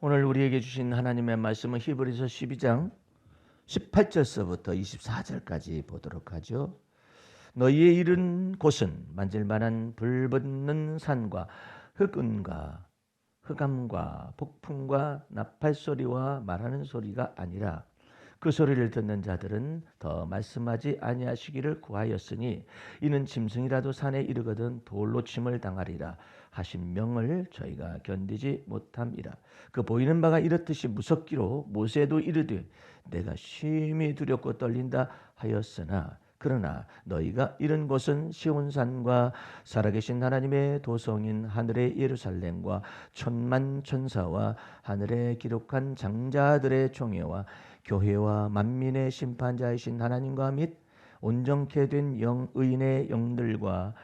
오늘 우리에게 주신 하나님의 말씀은 히브리서 12장 18절서부터 24절까지 보도록 하죠. 너희의 이른 곳은 만질만한 불붙는 산과 흑암과 폭풍과 나팔 소리와 말하는 소리가 아니라 그 소리를 듣는 자들은 더 말씀하지 아니하시기를 구하였으니 이는 짐승이라도 산에 이르거든 돌로 침을 당하리라 하신 명을 저희가 견디지 못함이라. 그 보이는 바가 이렇듯이 무섭기로 모세도 이르되 내가 심히 두렵고 떨린다 하였으나 그러나 너희가 이른 곳은 시온산과 살아계신 하나님의 도성인 하늘의 예루살렘과 천만 천사와 하늘에 기록한 장자들의 총회와 교회와 만민의 심판자이신 하나님과 및 온전케 된 의인의 영들과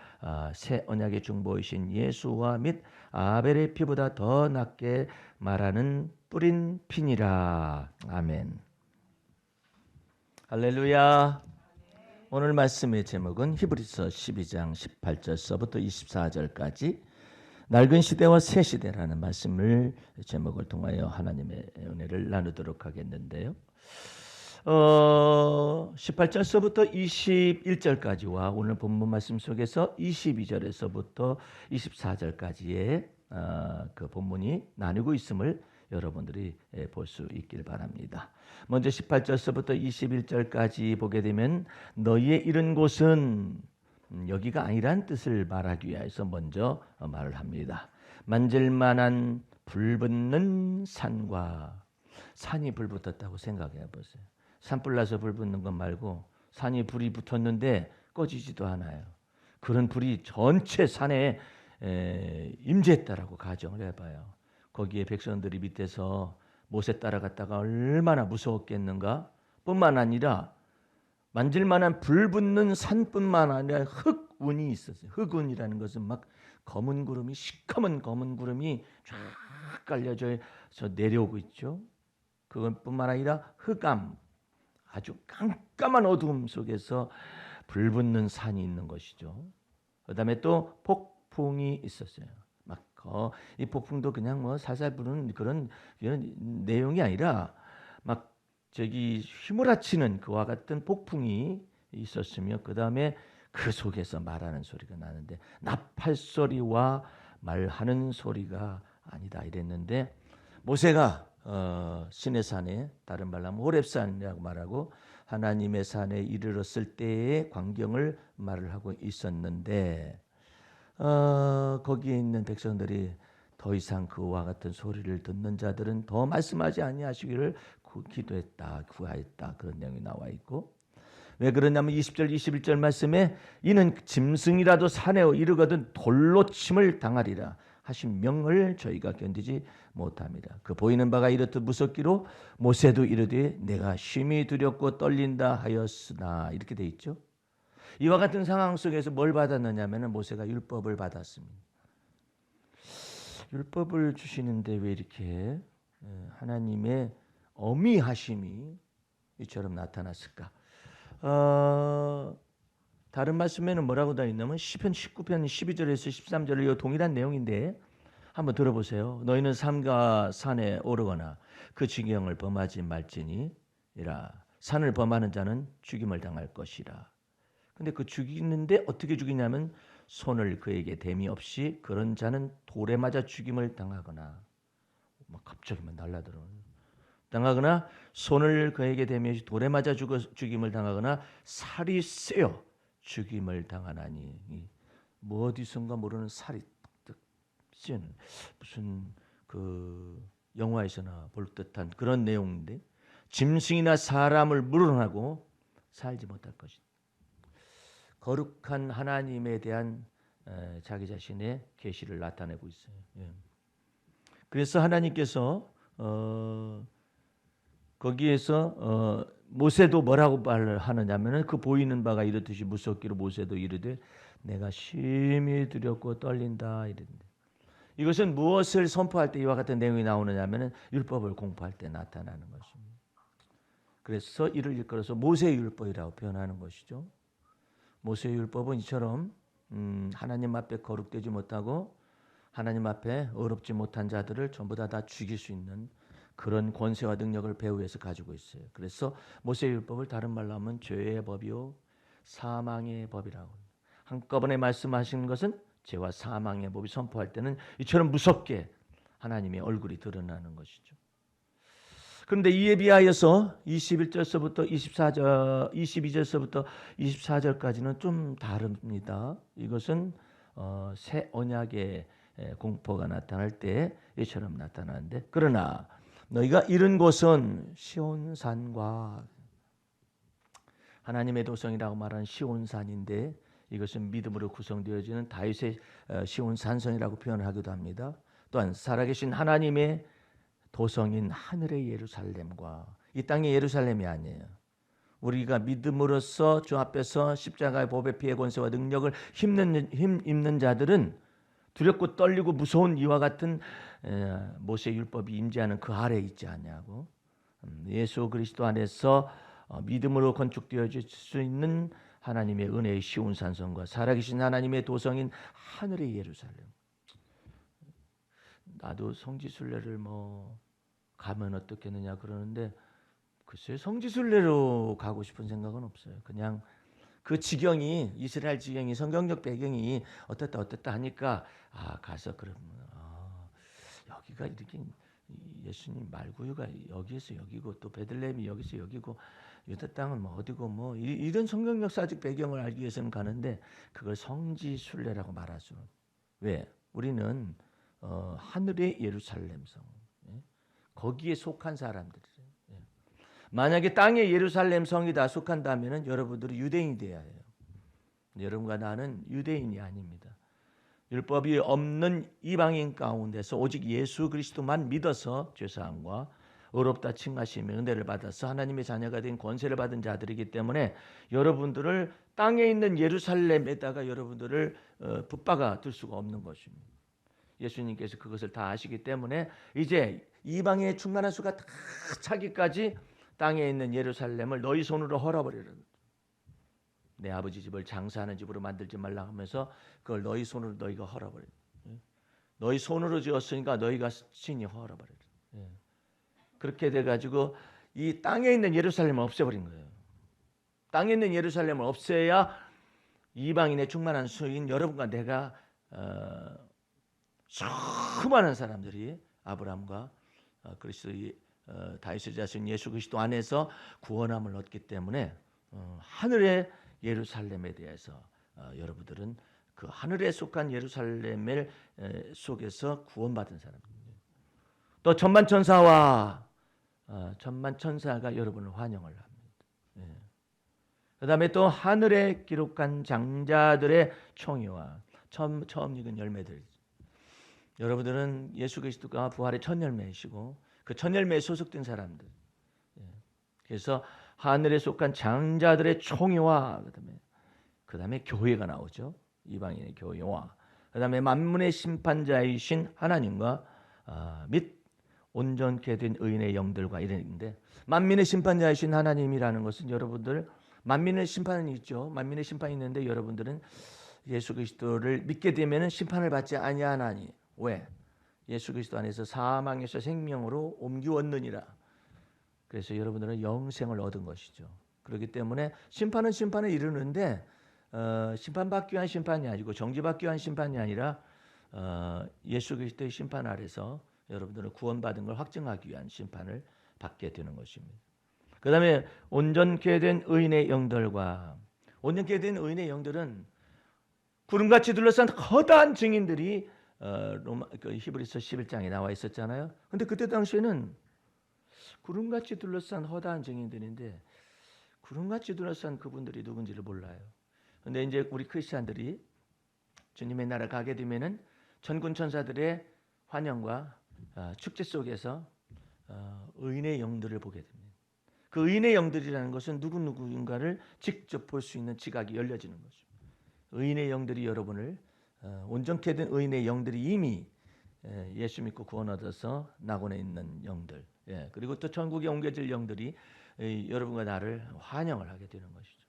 새 언약의 중보이신 예수와 및 아벨의 피보다 더 낫게 말하는 뿌린 피니라. 아멘. 할렐루야. 오늘 말씀의 제목은 히브리서 12장 18절서부터 24절까지 낡은 시대와 새 시대라는 말씀을 제목을 통하여 하나님의 은혜를 나누도록 하겠는데요. 18절서부터 21절까지와 오늘 본문 말씀 속에서 22절에서부터 24절까지의 그 본문이 나누고 있음을 여러분들이 볼 수 있길 바랍니다. 먼저 18절서부터 21절까지 보게 되면 너희의 이른 곳은 여기가 아니란 뜻을 말하기 위해서 먼저 말을 합니다. 만질만한 불붙는 산과 산이 불붙었다고 생각해 보세요. 산불 나서 불붙는 것 말고 산이 불이 붙었는데 꺼지지도 않아요. 그런 불이 전체 산에 임재했다라고 가정을 해봐요. 거기에 백성들이 밑에서 못에 따라갔다가 얼마나 무서웠겠는가. 뿐만 아니라 만질만한 불붙는 산뿐만 아니라 흑운이 있었어요. 흑운이라는 것은 막 검은 구름이 시커먼 검은 구름이 쫙 깔려져 내려오고 있죠. 그것뿐만 아니라 흑암, 아주 깜깜한 어두움 속에서 불붙는 산이 있는 것이죠. 그다음에 또 폭풍이 있었어요. 이 폭풍도 그냥 뭐 살살 부는 그런 내용이 아니라 막 휘몰아치는 그와 같은 폭풍이 있었으며 그 다음에 그 속에서 말하는 소리가 나는데 나팔 소리와 말하는 소리가 아니다 이랬는데 모세가 시내산에 다른 말로 하면 호렙산이라고 말하고 하나님의 산에 이르렀을 때의 광경을 말을 하고 있었는데 거기에 있는 백성들이 더 이상 그와 같은 소리를 듣는 자들은 더 말씀하지 아니하시기를 기도했다, 구하였다 그런 내용이 나와 있고 왜 그러냐면 20절, 21절 말씀에 이는 짐승이라도 산에 이르거든 돌로 침을 당하리라 하신 명을 저희가 견디지 못합니다. 그 보이는 바가 이렇듯 무섭기로 모세도 이르되 내가 심히 두렵고 떨린다 하였으나 이렇게 돼 있죠. 이와 같은 상황 속에서 뭘 받았느냐면 모세가 율법을 받았습니다. 율법을 주시는데 왜 이렇게 하나님의 어미하심이 이처럼 나타났을까? 다른 말씀에는 뭐라고 다 있냐면 시편 19편 12절에서 13절을 이 동일한 내용인데 한번 들어보세요. 너희는 산과 산에 오르거나 그 지경을 범하지 말지니라. 산을 범하는 자는 죽임을 당할 것이라. 근데 그 죽이는데 어떻게 죽이냐면 손을 그에게 댐이 없이 그런 자는 돌에 맞아 죽임을 당하거나 막 갑자기 당하거나 손을 그에게 댐이 없이 돌에 맞아 죽임을 당하거나 살이 쎄어 죽임을 당하나니 뭐 어디선가 모르는 살이 뜩뜩 쎄는 무슨 그 영화에서나 볼 듯한 그런 내용인데 짐승이나 사람을 물어나고 살지 못할 것이다. 거룩한 하나님에 대한 자기 자신의 계시를 나타내고 있어요. 그래서 하나님께서 거기에서 모세도 뭐라고 말을 하느냐면은 그 보이는 바가 이렇듯이 무섭기로 모세도 이르되 내가 심히 두렵고 떨린다 이랬는데 이것은 무엇을 선포할 때 이와 같은 내용이 나오느냐면은 율법을 공포할 때 나타나는 것입니다. 그래서 이를 일컬어서 모세의 율법이라고 표현하는 것이죠. 모세의 율법은 이처럼 하나님 앞에 거룩되지 못하고 하나님 앞에 의롭지 못한 자들을 전부 다 죽일 수 있는 그런 권세와 능력을 배후에서 가지고 있어요. 그래서 모세율법을 다른 말로 하면 죄의 법이요 사망의 법이라고. 한꺼번에 말씀하신 것은 죄와 사망의 법이 선포할 때는 이처럼 무섭게 하나님의 얼굴이 드러나는 것이죠. 그런데 이에 비하여서 21절서부터 22절서부터 24절까지는 좀 다릅니다. 이것은 새 언약의 공포가 나타날 때 이처럼 나타나는데, 그러나 너희가 이른 곳은 시온산과, 하나님의 도성이라고 말하는 시온산인데 이것은 믿음으로 구성되어지는 다윗의 시온산성이라고 표현하기도 합니다. 또한 살아계신 하나님의 도성인 하늘의 예루살렘과, 이 땅의 예루살렘이 아니에요. 우리가 믿음으로써 주 앞에서 십자가의 보배 피의 권세와 능력을 힘 입는 자들은 두렵고 떨리고 무서운 이와 같은 모세 율법이 임재하는 그 아래에 있지 않냐고. 예수 그리스도 안에서 믿음으로 건축되어질 수 있는 하나님의 은혜의 시온산성과 살아계신 하나님의 도성인 하늘의 예루살렘. 나도 성지순례를 가면 어떻겠느냐 그러는데, 글쎄 성지순례로 가고 싶은 생각은 없어요. 그냥 그 지경이, 이스라엘 지경이, 성경적 배경이 어떻다 하니까 가서 그러면 여기가 이렇게 예수님 말구유가 여기에서 여기고 또 베들레헴이 여기서 여기고 유다 땅은 어디고 이런 성경 역사적 배경을 알기 위해서는 가는데, 그걸 성지순례라고 말할 수는. 왜? 우리는 하늘의 예루살렘성, 거기에 속한 사람들이에요. 만약에 땅의 예루살렘 성이다 속한다면은 여러분들이 유대인이 되어야 해요. 여러분과 나는 유대인이 아닙니다. 율법이 없는 이방인 가운데서 오직 예수 그리스도만 믿어서 죄사함과 의롭다 칭하심의 은혜를 받아서 하나님의 자녀가 된 권세를 받은 자들이기 때문에 여러분들을 땅에 있는 예루살렘에다가 여러분들을 붙박아 둘 수가 없는 것입니다. 예수님께서 그것을 다 아시기 때문에 이제 이방의 충만한 수가 다 차기까지 땅에 있는 예루살렘을 너희 손으로 헐어버리라. 내 아버지 집을 장사하는 집으로 만들지 말라 하면서 그걸 너희 손으로 너희가 헐어버리라. 너희 손으로 지었으니까 너희가 친히 헐어버리라. 그렇게 돼가지고 이 땅에 있는 예루살렘을 없애버린 거예요. 땅에 있는 예루살렘을 없애야 이방인의 충만한 수인 여러분과 내가 수많은 사람들이 아브라함과 그리스도의 다윗의 자손 예수 그리스도 안에서 구원함을 얻기 때문에 하늘의 예루살렘에 대해서 여러분들은 그 하늘에 속한 예루살렘 속에서 구원받은 사람입니다. 또 천만천사와 천만천사가 여러분을 환영을 합니다. 그 다음에 또 하늘에 기록한 장자들의 총회와 처음 익은 열매들. 여러분들은 예수 그리스도가 부활의 첫 열매이시고 그 첫 열매에 소속된 사람들. 그래서 하늘에 속한 장자들의 총회와 그다음에 교회가 나오죠. 이방인의 교회와 그다음에 만문의 심판자이신 하나님과 및 온전케 된 의인의 영들과 이랬는데, 만민의 심판자이신 하나님이라는 것은 여러분들 만민의 심판은 있죠. 만민의 심판이 있는데 여러분들은 예수 그리스도를 믿게 되면은 심판을 받지 아니하나니. 왜? 예수 그리스도 안에서 사망에서 생명으로 옮기웠느니라. 그래서 여러분들은 영생을 얻은 것이죠. 그렇기 때문에 심판은 심판에 이르는데 심판받기 위한 심판이 아니고 정죄받기 위한 심판이 아니라 예수 그리스도의 심판 아래서 여러분들은 구원받은 걸 확증하기 위한 심판을 받게 되는 것입니다. 그 다음에 온전케 된 의인의 영들과, 온전케 된 의인의 영들은 구름같이 둘러싼 허다한 증인들이 히브리서 11장에 나와 있었잖아요. 근데 그때 당시에는 구름같이 둘러싼 허다한 증인들인데 구름같이 둘러싼 그분들이 누군지를 몰라요. 근데 이제 우리 크리스찬들이 주님의 나라 가게 되면은 천군 천사들의 환영과 축제 속에서 의인의 영들을 보게 됩니다. 그 의인의 영들이라는 것은 누군가를 직접 볼 수 있는 지각이 열려지는 것입니다. 의인의 영들이 여러분을 온전케 된 의인의 영들이 이미 예수 믿고 구원 얻어서 낙원에 있는 영들, 그리고 또 천국에 옮겨질 영들이 여러분과 나를 환영을 하게 되는 것이죠.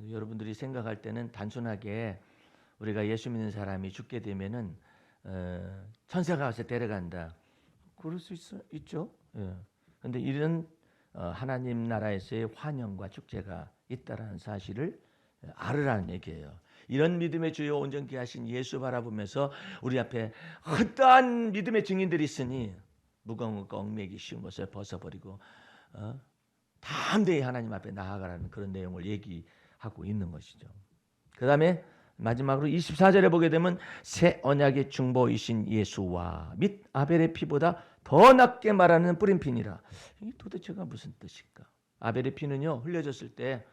여러분들이 생각할 때는 단순하게 우리가 예수 믿는 사람이 죽게 되면은 천사가 와서 데려간다. 그럴 수 있죠. 그런데 이런 하나님 나라에서의 환영과 축제가 있다라는 사실을 알으라는 얘기예요. 이런 믿음의 주요 온전케 하신 예수 바라보면서 우리 앞에 어떠한 믿음의 증인들이 있으니 무거운 것과 얽매이기 쉬운 것을 벗어버리고 담대히 하나님 앞에 나아가라는 그런 내용을 얘기하고 있는 것이죠. 그 다음에 마지막으로 24절에 보게 되면 새 언약의 중보이신 예수와 및 아벨의 피보다 더 낫게 말하는 뿌림피니라. 이게 도대체가 무슨 뜻일까? 아벨의 피는요, 흘려졌을 때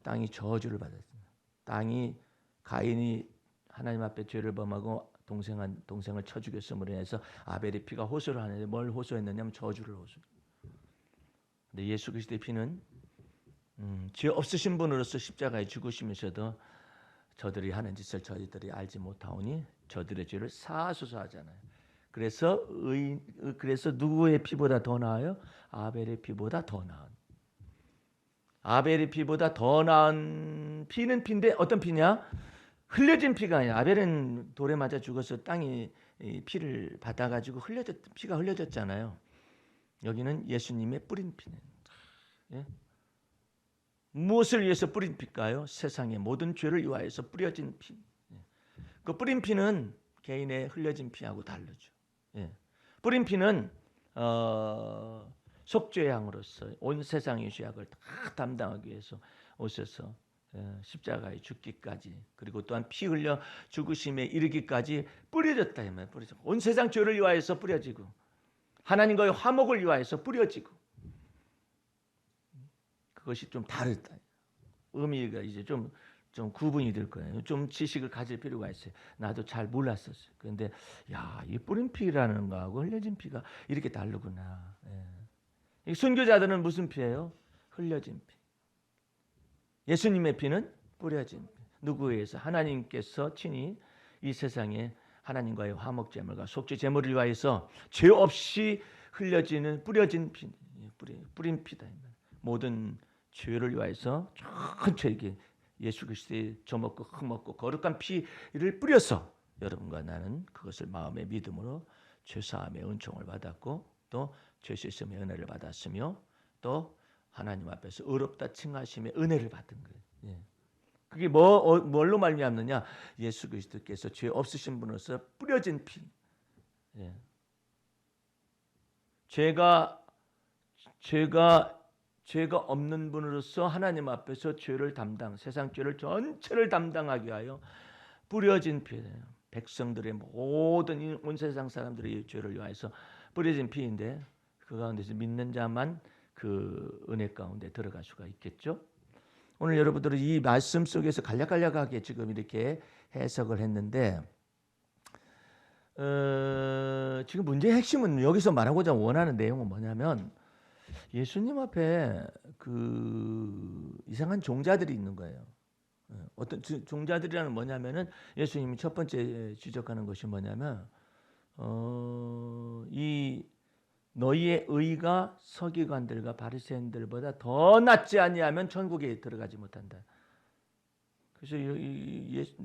땅이 저주를 받았습니다. 땅이 가인이 하나님 앞에 죄를 범하고 동생을 쳐 죽였음으로 인해서 아벨의 피가 호소를 하는데 뭘 호소했느냐면 저주를 호소. 근데 예수 그리스도의 피는 죄 없으신 분으로서 십자가에 죽으시면서도 저들이 하는 짓을 저희들이 알지 못하오니 저들의 죄를 사하소서 하잖아요. 그래서 누구의 피보다 더 나아요? 아벨의 피보다 더 나은. 아벨의 피보다 더 나은 피는 피인데 어떤 피냐? 흘려진 피가 아니야. 아벨은 돌에 맞아 죽어서 땅이 피를 받아가지고 피가 흘려졌잖아요. 여기는 예수님의 뿌린 피는. 예? 무엇을 위해서 뿌린 피일까요? 세상의 모든 죄를 위하여서 뿌려진 피. 그 뿌린 피는 개인의 흘려진 피하고 다르죠. 뿌린 피는 속죄양으로서 온 세상의 죄악을 다 담당하기 위해서 오셔서 십자가에 죽기까지 그리고 또한 피 흘려 죽으심에 이르기까지 뿌려졌다 이 말이에요. 온 세상 죄를 위하여서 뿌려지고 하나님과의 화목을 위하여서 뿌려지고 그것이 좀 다르다. 의미가 이제 좀 구분이 될 거예요. 좀 지식을 가질 필요가 있어요. 나도 잘 몰랐었어요. 그런데 이 뿌린 피라는 거하고 흘려진 피가 이렇게 다르구나. 순교자들은 무슨 피예요? 흘려진 피. 예수님의 피는 뿌려진 피. 누구에 의해서? 하나님께서 친히 이 세상에 하나님과의 화목 제물과 속죄 제물을 위하여서 죄 없이 흘려지는 뿌려진 피, 뿌린 피다. 모든 죄를 위하여서 천천히 예수 그리스도의 저먹고 흙먹고 거룩한 피를 뿌려서 여러분과 나는 그것을 마음의 믿음으로 죄사함의 은총을 받았고 또 죄 씻음의 은혜를 받았으며 또 하나님 앞에서 의롭다 칭하심의 은혜를 받은 거예요. 그게 뭘로 말미암느냐? 예수 그리스도께서 죄 없으신 분으로서 뿌려진 피. 죄가 없는 분으로서 하나님 앞에서 세상 죄를 전체를 담당하기 위하여 뿌려진 피예요. 백성들의 모든 온 세상 사람들의 죄를 위하여서 뿌려진 피인데 그 가운데서 믿는 자만 그 은혜 가운데 들어갈 수가 있겠죠. 오늘 여러분들은 이 말씀 속에서 간략간략하게 지금 이렇게 해석을 했는데 지금 문제의 핵심은 여기서 말하고자 원하는 내용은 뭐냐면 예수님 앞에 그 이상한 종자들이 있는 거예요. 어떤 종자들이라는 뭐냐면은 예수님이 첫 번째 지적하는 것이 뭐냐면 이 너희의 의가 서기관들과 바리새인들보다 더 낫지 아니하면 천국에 들어가지 못한다. 그래서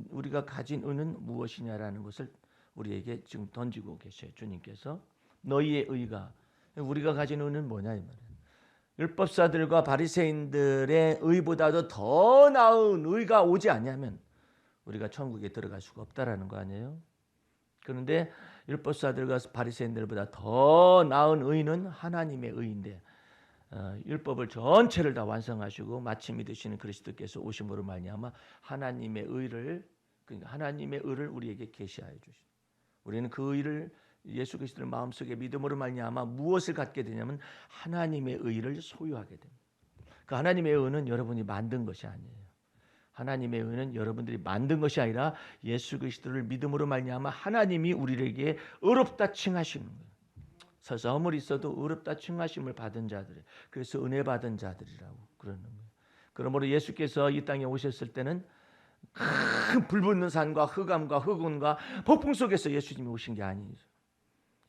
우리가 가진 의는 무엇이냐라는 것을 우리에게 지금 던지고 계셔요. 주님께서 너희의 의가 우리가 가진 의는 뭐냐 이 말이에요. 율법사들과 바리새인들의 의보다도 더 나은 의가 오지 않으면 우리가 천국에 들어갈 수가 없다라는 거 아니에요. 그런데 율법사들과 바리새인들보다 더 나은 의는 하나님의 의인데 율법을 전체를 다 완성하시고 마침이 되시는 그리스도께서 오심으로 말미암아 하나님의 의를 우리에게 계시하여 주시고 우리는 그 의를 예수 그리스도를 마음속에 믿음으로 말미암아 무엇을 갖게 되냐면 하나님의 의를 소유하게 됩니다. 그 하나님의 의는 여러분이 만든 것이 아니에요. 하나님의 의는 여러분들이 만든 것이 아니라 예수 그리스도를 믿음으로 말미암아 하나님이 우리에게 의롭다 칭하시는 거예요. 서서움을 있어도 의롭다 칭하심을 받은 자들, 그래서 은혜 받은 자들이라고 그러는 거예요. 그러므로 예수께서 이 땅에 오셨을 때는 큰 불붙는 산과 흑암과 흑운과 폭풍 속에서 예수님이 오신 게 아니에요.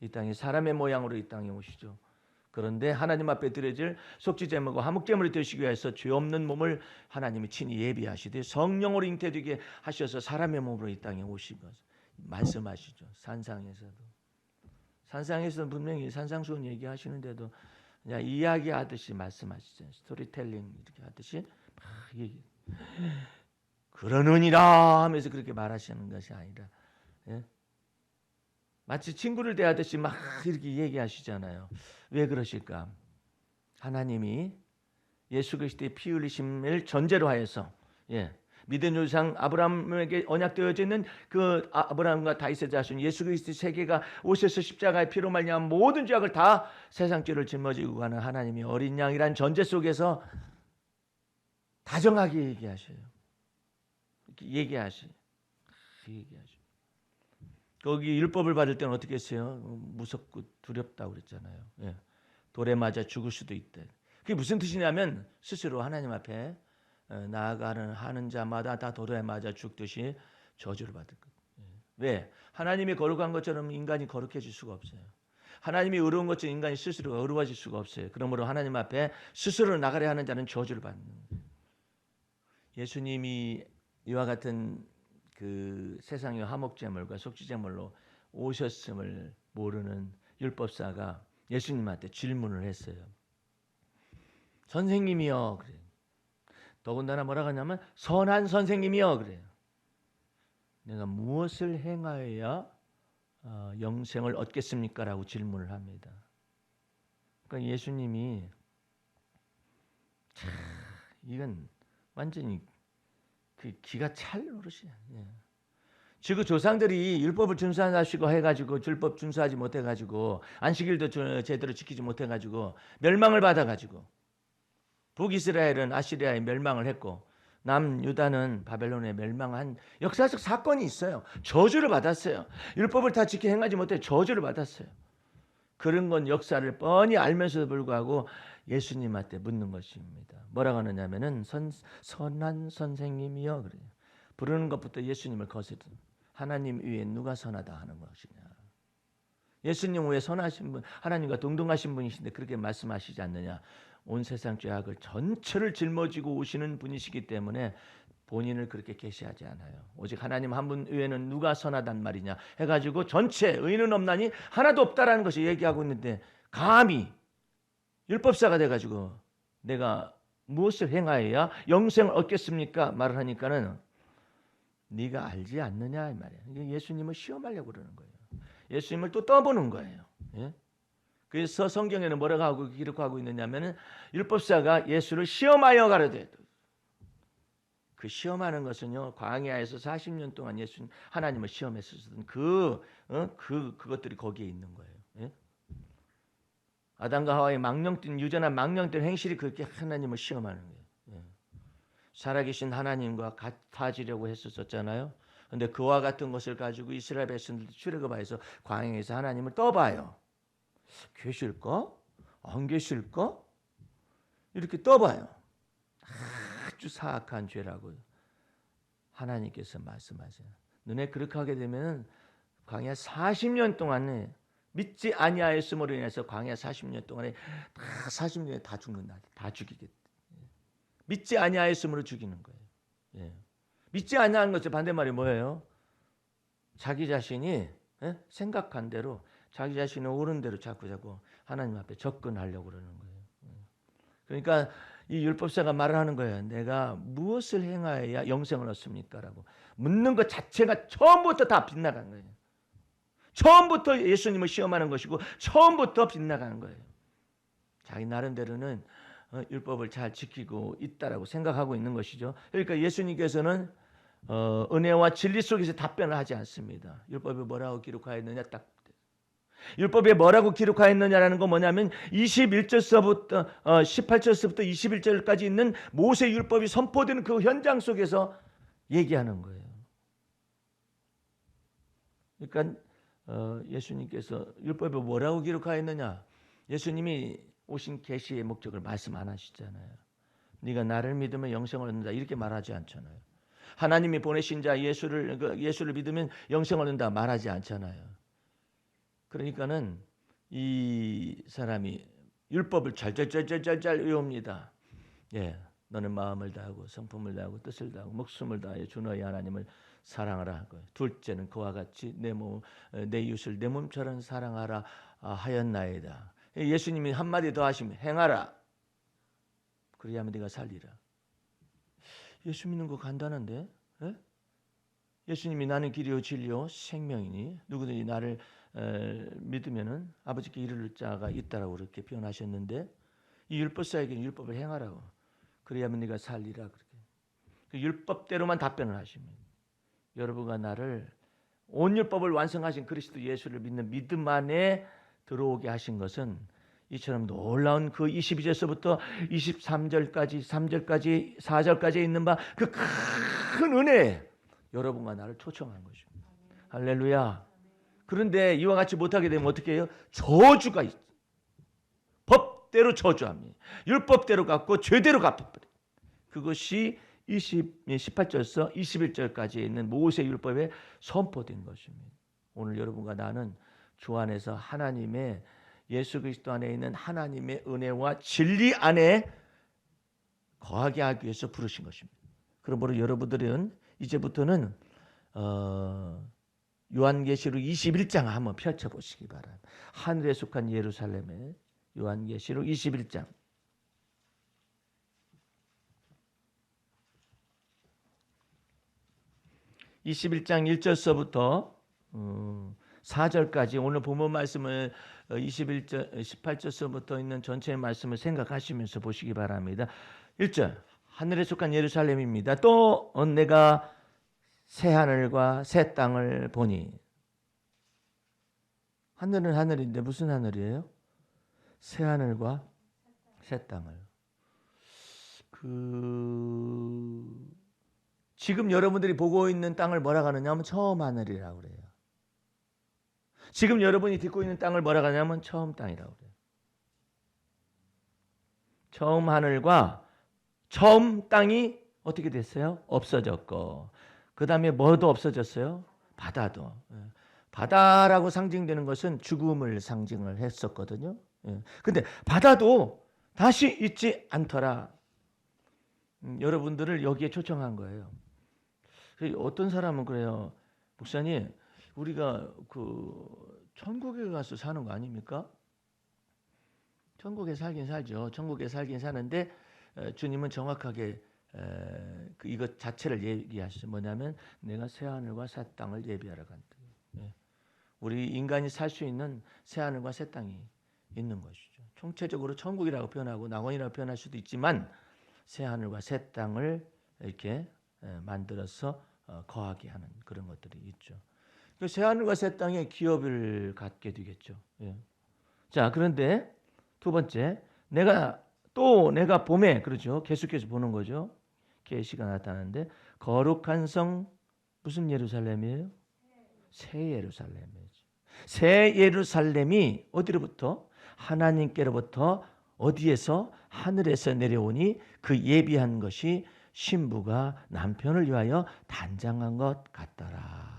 이 땅에 사람의 모양으로 이 땅에 오시죠. 그런데 하나님 앞에 드려질 속죄제물과 화목제물이 되시기 위해서 죄 없는 몸을 하나님이 친히 예비하시되 성령으로 잉태되게 하셔서 사람의 몸으로 이 땅에 오신 것. 말씀하시죠. 산상에서도 분명히 산상수훈 얘기하시는데도 그냥 이야기하듯이 말씀하시죠. 스토리텔링 이렇게 하듯이 막 얘기. 그러느니라 하면서 그렇게 말하시는 것이 아니라, 예? 마치 친구를 대하듯이 막 이렇게 얘기하시잖아요. 왜 그러실까? 하나님이 예수 그리스도의 피 흘리심을 전제로 하여서, 믿은 조상 아브라함에게 언약되어져 있는 그 아브라함과 다윗의 자손 예수 그리스도의 세계가 오셔서 십자가의 피로 말미암아 모든 죄악을 다 세상 죄를 짊어지고 가는 하나님이 어린 양이란 전제 속에서 다정하게 얘기하셔요. 이렇게 얘기하셔요. 거기 율법을 받을 때는 어떻게 했어요? 무섭고 두렵다고 그랬잖아요. 돌에 맞아 죽을 수도 있다. 그게 무슨 뜻이냐면 스스로 하나님 앞에 나아가는 하는 자마다 다 돌에 맞아 죽듯이 저주를 받을 것. 왜? 하나님이 거룩한 것처럼 인간이 거룩해질 수가 없어요. 하나님이 의로운 것처럼 인간이 스스로가 의로워질 수가 없어요. 그러므로 하나님 앞에 스스로 나가려 하는 자는 저주를 받는 거예요. 예수님이 이와 같은 그 세상의 화목제물과 속죄제물로 오셨음을 모르는 율법사가 예수님한테 질문을 했어요. 선생님이요, 그래요. 더군다나 뭐라고 하냐면 선한 선생님이요, 그래요. 내가 무엇을 행하여야 영생을 얻겠습니까? 라고 질문을 합니다. 그러니까 예수님이 이건 완전히 그 기가 찰 노릇이야. 지금 조상들이 율법을 준수하시고 해가지고 율법 준수하지 못해가지고 안식일도 제대로 지키지 못해가지고 멸망을 받아가지고 북이스라엘은 아시리아에 멸망을 했고 남유다는 바벨론에 멸망한 역사적 사건이 있어요. 저주를 받았어요. 율법을 다 지켜 행하지 못해 저주를 받았어요. 그런 건 역사를 뻔히 알면서도 불구하고 예수님한테 묻는 것입니다. 뭐라고 하느냐면은 선한 선생님이요, 그래요. 부르는 것부터 예수님을 거스르는 하나님 위에 누가 선하다 하는 것이냐. 예수님 왜 선하신 분, 하나님과 동등하신 분이신데 그렇게 말씀하시지 않느냐. 온 세상 죄악을 전체를 짊어지고 오시는 분이시기 때문에 본인을 그렇게 계시하지 않아요. 오직 하나님 한 분 외에는 누가 선하단 말이냐 해가지고 전체 의인은 없나니 하나도 없다라는 것을 얘기하고 있는데 감히 율법사가 돼가지고 내가 무엇을 행하여야 영생을 얻겠습니까? 말을 하니까는 네가 알지 않느냐 이 말이야. 이게 예수님을 시험하려고 그러는 거예요. 예수님을 또 떠보는 거예요. 그래서 성경에는 뭐라고 하고 기록하고 있느냐면은 율법사가 예수를 시험하여 가로되, 그 시험하는 것은요 광야에서 40년 동안 예수 하나님을 시험했었던 그것들이 거기에 있는 거예요. 아담과 하와의 망령된 유전한 망령된 행실이 그렇게 하나님을 시험하는 거예요. 살아계신 하나님과 같아지려고 했었잖아요. 그런데 그와 같은 것을 가지고 이스라엘 백성들도 출애굽하여서 광야에서 하나님을 떠봐요. 계실까? 안 계실까? 이렇게 떠봐요. 아주 사악한 죄라고 하나님께서 말씀하세요. 너네 그렇게 하게 되면 광야 40년 동안에 믿지 아니하였음으로 인해서 광야 40년 동안에 다 40년에 다 죽는다. 다 죽이겠다. 믿지 아니하였음으로 죽이는 거예요. 믿지 아니하는 것의 반대말이 뭐예요? 자기 자신이 생각한 대로 자기 자신의 옳은 대로 자꾸 하나님 앞에 접근하려고 그러는 거예요. 그러니까 이 율법사가 말을 하는 거예요. 내가 무엇을 행하여야 영생을 얻습니까? 라고 묻는 것 자체가 처음부터 다 빗나간 거예요. 처음부터 예수님을 시험하는 것이고 처음부터 빗나가는 거예요. 자기 나름대로는 율법을 잘 지키고 있다라고 생각하고 있는 것이죠. 그러니까 예수님께서는 은혜와 진리 속에서 답변을 하지 않습니다. 율법에 뭐라고 기록하였느냐 딱 율법에 뭐라고 기록하였느냐라는 건 뭐냐면 21절서부터 18절서부터 21절까지 있는 모세 율법이 선포되는 그 현장 속에서 얘기하는 거예요. 그러니까 예수님께서 율법에 뭐라고 기록하였느냐? 예수님이 오신 계시의 목적을 말씀 안 하시잖아요. 네가 나를 믿으면 영생을 얻는다 이렇게 말하지 않잖아요. 하나님이 보내신 자 예수를 믿으면 영생을 얻는다 말하지 않잖아요. 그러니까는 이 사람이 율법을 잘 외웁니다. 너는 마음을 다하고 성품을 다하고 뜻을 다하고 목숨을 다하여 주 너의 하나님을 사랑하라. 둘째는 그와 같이 내 이웃을 내 몸처럼 사랑하라 하였나이다. 예수님이 한마디 더 하시면 행하라. 그래야만 네가 살리라. 예수 믿는 거 간단한데? 예? 예수님이 나는 길이요 진리요 생명이니 누구든지 나를 믿으면은 아버지께 이를 자가 있다라고 그렇게 표현하셨는데 이 율법사에게는 율법을 행하라고. 그래야만 네가 살리라 그렇게. 그 율법대로만 답변을 하십니다. 여러분과 나를 온 율법을 완성하신 그리스도 예수를 믿는 믿음 안에 들어오게 하신 것은 이처럼 놀라운 그 22절서부터 23절까지 3절까지 4절까지 있는 바 그 큰 은혜에 여러분과 나를 초청한 것입니다. 할렐루야. 그런데 이와 같이 못하게 되면 어떻게 해요? 저주가 있어. 법대로 저주합니다. 율법대로 갚고 죄대로 갚아버려요. 그것이 18절서 21절까지 있는 모세 율법에 선포된 것입니다. 오늘 여러분과 나는 주 안에서 하나님의 예수 그리스도 안에 있는 하나님의 은혜와 진리 안에 거하게 하기 위해서 부르신 것입니다. 그러므로 여러분들은 이제부터는 요한계시록 21장 한번 펼쳐보시기 바랍니다. 하늘에 속한 예루살렘의 요한계시록 21장. (21장) 1절서부터 4절까지 오늘 본문 말씀을 18절서부터 있는 전체의 말씀을 생각하시면서 보시기 바랍니다. 1절 하늘에 속한 예루살렘입니다. 또 내가 새 하늘과 새 땅을 보니. 하늘은 하늘인데 무슨 하늘이에요? 새 하늘과 새 땅을. 지금 여러분들이 보고 있는 땅을 뭐라고 하느냐면 처음 하늘이라고 그래요. 지금 여러분이 듣고 있는 땅을 뭐라고 하냐면 처음 땅이라고 그래요. 처음 하늘과 처음 땅이 어떻게 됐어요? 없어졌고 그 다음에 뭐도 없어졌어요? 바다도. 바다라고 상징되는 것은 죽음을 상징을 했었거든요. 근데 바다도 다시 있지 않더라. 여러분들을 여기에 초청한 거예요. 어떤 사람은 그래요. 목사님, 우리가 천국에 가서 사는 거 아닙니까? 천국에 살긴 살죠. 천국에 살긴 사는데 주님은 정확하게 이것 자체를 얘기하시죠. 뭐냐면 내가 새 하늘과 새 땅을 예비하러 간다. 우리 인간이 살 수 있는 새 하늘과 새 땅이 있는 것이죠. 총체적으로 천국이라고 표현하고 낙원이라고 표현할 수도 있지만 새 하늘과 새 땅을 이렇게 만들어서 거하게 하는 그런 것들이 있죠. 그 새 하늘과 새 땅에 기업을 갖게 되겠죠. 자, 그런데 두 번째, 내가 봄에 그렇죠. 계속해서 보는 거죠. 계시가 나타나는데 거룩한 성 무슨 예루살렘이에요? 새 예루살렘이죠. 새 예루살렘이 어디로부터? 하나님께로부터 어디에서? 하늘에서 내려오니 그 예비한 것이 신부가 남편을 위하여 단장한 것 같더라.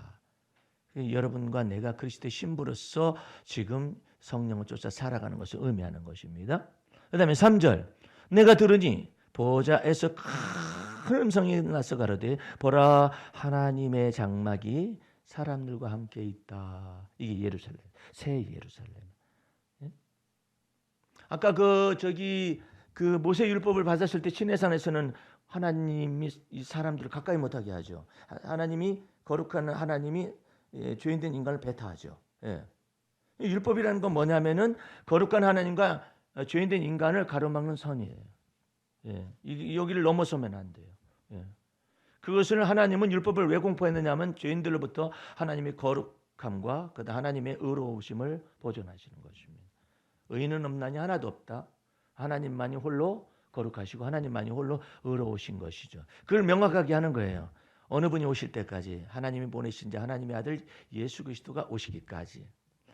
여러분과 내가 그리스도의 신부로서 지금 성령을 쫓아 살아가는 것을 의미하는 것입니다. 그 다음에 3절 내가 들으니 보좌에서 큰 음성이 나서 가로되 보라 하나님의 장막이 사람들과 함께 있다. 이게 예루살렘, 새 예루살렘. 아까 모세 율법을 받았을 때 시내산에서는 하나님이 이 사람들을 가까이 못하게 하죠. 하나님이 거룩한 하나님이 죄인된 인간을 배타하죠. 율법이라는 건 뭐냐면은 거룩한 하나님과 죄인된 인간을 가로막는 선이에요. 여기를 넘어서면 안 돼요. 그것을 하나님은 율법을 왜 공포했느냐면 죄인들로부터 하나님의 거룩함과 그다음 하나님의 의로우심을 보존하시는 것입니다. 의인은 없나니 하나도 없다. 하나님만이 홀로 거룩하시고 하나님만이 홀로 의로우신 것이죠. 그걸 명확하게 하는 거예요. 어느 분이 오실 때까지 하나님이 보내신 자 하나님의 아들 예수 그리스도가 오시기까지.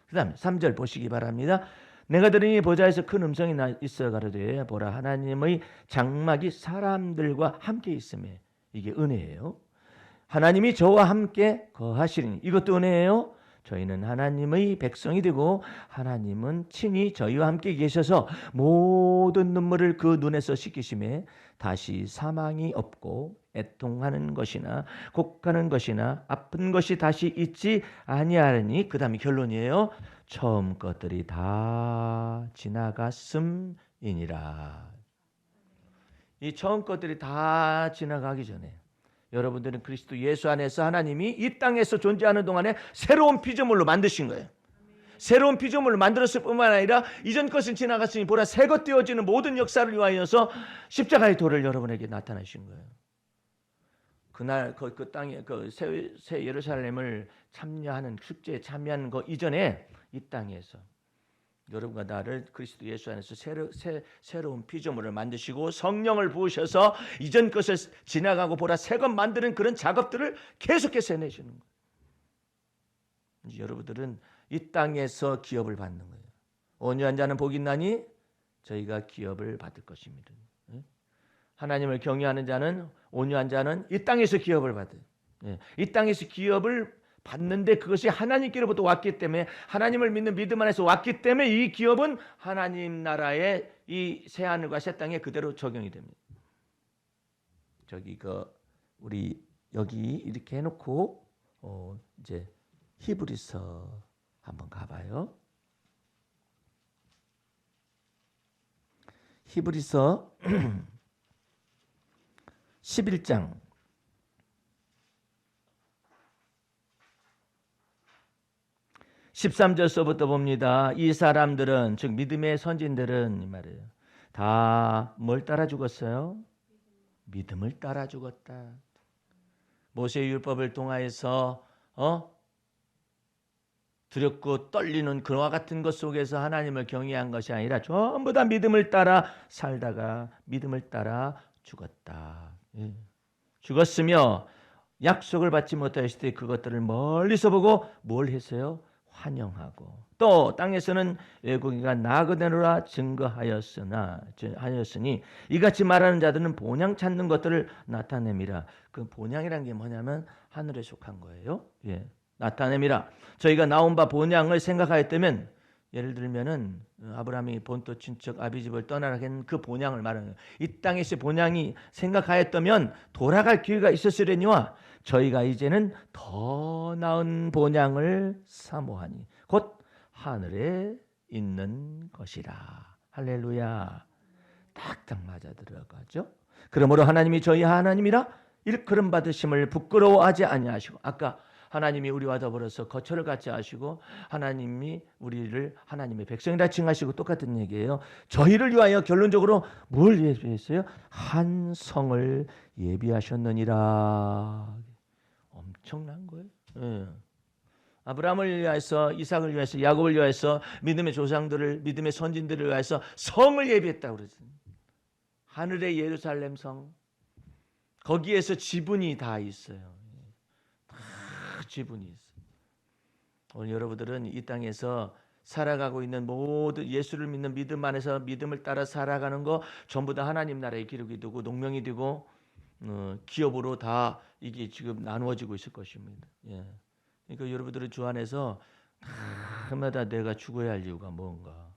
그 다음에 3절 보시기 바랍니다. 내가 들으니 보좌에서 큰 음성이 있어 가로되 보라 하나님의 장막이 사람들과 함께 있음에. 이게 은혜예요. 하나님이 저와 함께 거하시리니 이것도 은혜예요. 저희는 하나님의 백성이 되고 하나님은 친히 저희와 함께 계셔서 모든 눈물을 그 눈에서 씻기심에 다시 사망이 없고 애통하는 것이나 곡하는 것이나 아픈 것이 다시 있지 아니하리니 그 다음에 결론이에요. 처음 것들이 다 지나갔음이니라. 이 처음 것들이 다 지나가기 전에 여러분들은 그리스도 예수 안에서 하나님이 이 땅에서 존재하는 동안에 새로운 피조물로 만드신 거예요. 새로운 피조물을 만들었을 뿐만 아니라 이전 것은 지나갔으니 보라 새 것 되어지는 모든 역사를 위하여서 십자가의 도를 여러분에게 나타내신 거예요. 그날 그 땅에 그 새 예루살렘을 참여하는 축제에 참여하는 거 이전에 이 땅에서 여러분과 나를 그리스도 예수 안에서 새로운 피조물을 만드시고 성령을 부으셔서 이전 것을 지나가고 보라 새 것 만드는 그런 작업들을 계속해서 해내시는 거예요. 이제 여러분들은 이 땅에서 기업을 받는 거예요. 온유한 자는 복이 있나니 저희가 기업을 받을 것입니다. 하나님을 경외하는 자는 온유한 자는 이 땅에서 기업을 받아요. 이 땅에서 기업을 받는데 그것이 하나님께로부터 왔기 때문에 하나님을 믿는 믿음 안에서 왔기 때문에 이 기업은 하나님 나라의 이 새 하늘과 새 땅에 그대로 적용이 됩니다. 저기 우리 여기 이렇게 해놓고 이제 히브리서 한번 가봐요. 히브리서 11장 13절서부터 봅니다. 이 사람들은 즉 믿음의 선진들은 이 말이에요. 다 뭘 따라 죽었어요? 믿음을 따라 죽었다. 모세의 율법을 통하여서 두렵고 떨리는 그와 같은 것 속에서 하나님을 경외한 것이 아니라 전부 다 믿음을 따라 살다가 믿음을 따라 죽었다. 죽었으며 약속을 받지 못하였을 때 그것들을 멀리서 보고 뭘 했어요? 환영하고 또 땅에서는 외국인과 나 그대로라 증거하였으니 이같이 말하는 자들은 본향 찾는 것들을 나타냅니다. 그 본향이라는 게 뭐냐면 하늘에 속한 거예요. 나타냅니다. 저희가 나온 바 본향을 생각하였다면 예를 들면은 아브라함이 본토 친척 아비집을 떠나라 했는 그 본향을 말하는 거예요. 이 땅에서 본향이 생각하였다면 돌아갈 기회가 있었으려니와 저희가 이제는 더 나은 본향을 사모하니 곧 하늘에 있는 것이라. 할렐루야. 딱딱 맞아 들어가죠. 그러므로 하나님이 저희 하나님이라 일컬음 받으심을 부끄러워하지 아니하시고 아까 하나님이 우리와 더불어서 거처를 같이 하시고 하나님이 우리를 하나님의 백성이라 칭하시고 똑같은 얘기예요. 저희를 위하여 결론적으로 뭘 예비했어요? 한 성을 예비하셨느니라. 엄청난 거예요. 아브라함을 위해서 이삭을 위해서 야곱을 위해서 믿음의 조상들을 믿음의 선진들을 위해서 성을 예비했다고 그랬어요. 하늘의 예루살렘 성 거기에서 지분이 다 있어요. 지분이 있어요. 오늘 여러분들은 이 땅에서 살아가고 있는 모든 예수를 믿는 믿음 안에서 믿음을 따라 살아가는 거 전부 다 하나님 나라의 기록이 되고 농명이 되고 기업으로 다 이게 지금 나누어지고 있을 것입니다. 그러니까 여러분들은 주 안에서 날마다 내가 죽어야 할 이유가 뭔가.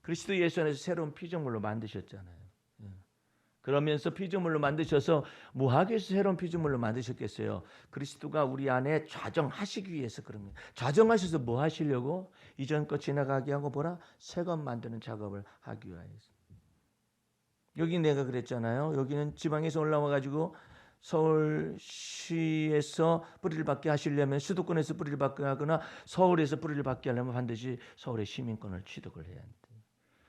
그리스도 예수 안에서 새로운 피조물로 만드셨잖아요. 그러면서 피조물로 만드셔서 뭐하기 위해서 새로운 피조물로 만드셨겠어요? 그리스도가 우리 안에 좌정하시기 위해서 그런 거예요. 좌정하셔서 뭐 하시려고? 이전 것 지나가게 하고 보라 새 것 만드는 작업을 하기 위해서. 여기 내가 그랬잖아요. 여기는 지방에서 올라와 가지고 서울시에서 뿌리를 받게 하시려면 수도권에서 뿌리를 받게 하거나 서울에서 뿌리를 받게 하려면 반드시 서울의 시민권을 취득을 해야 합니다.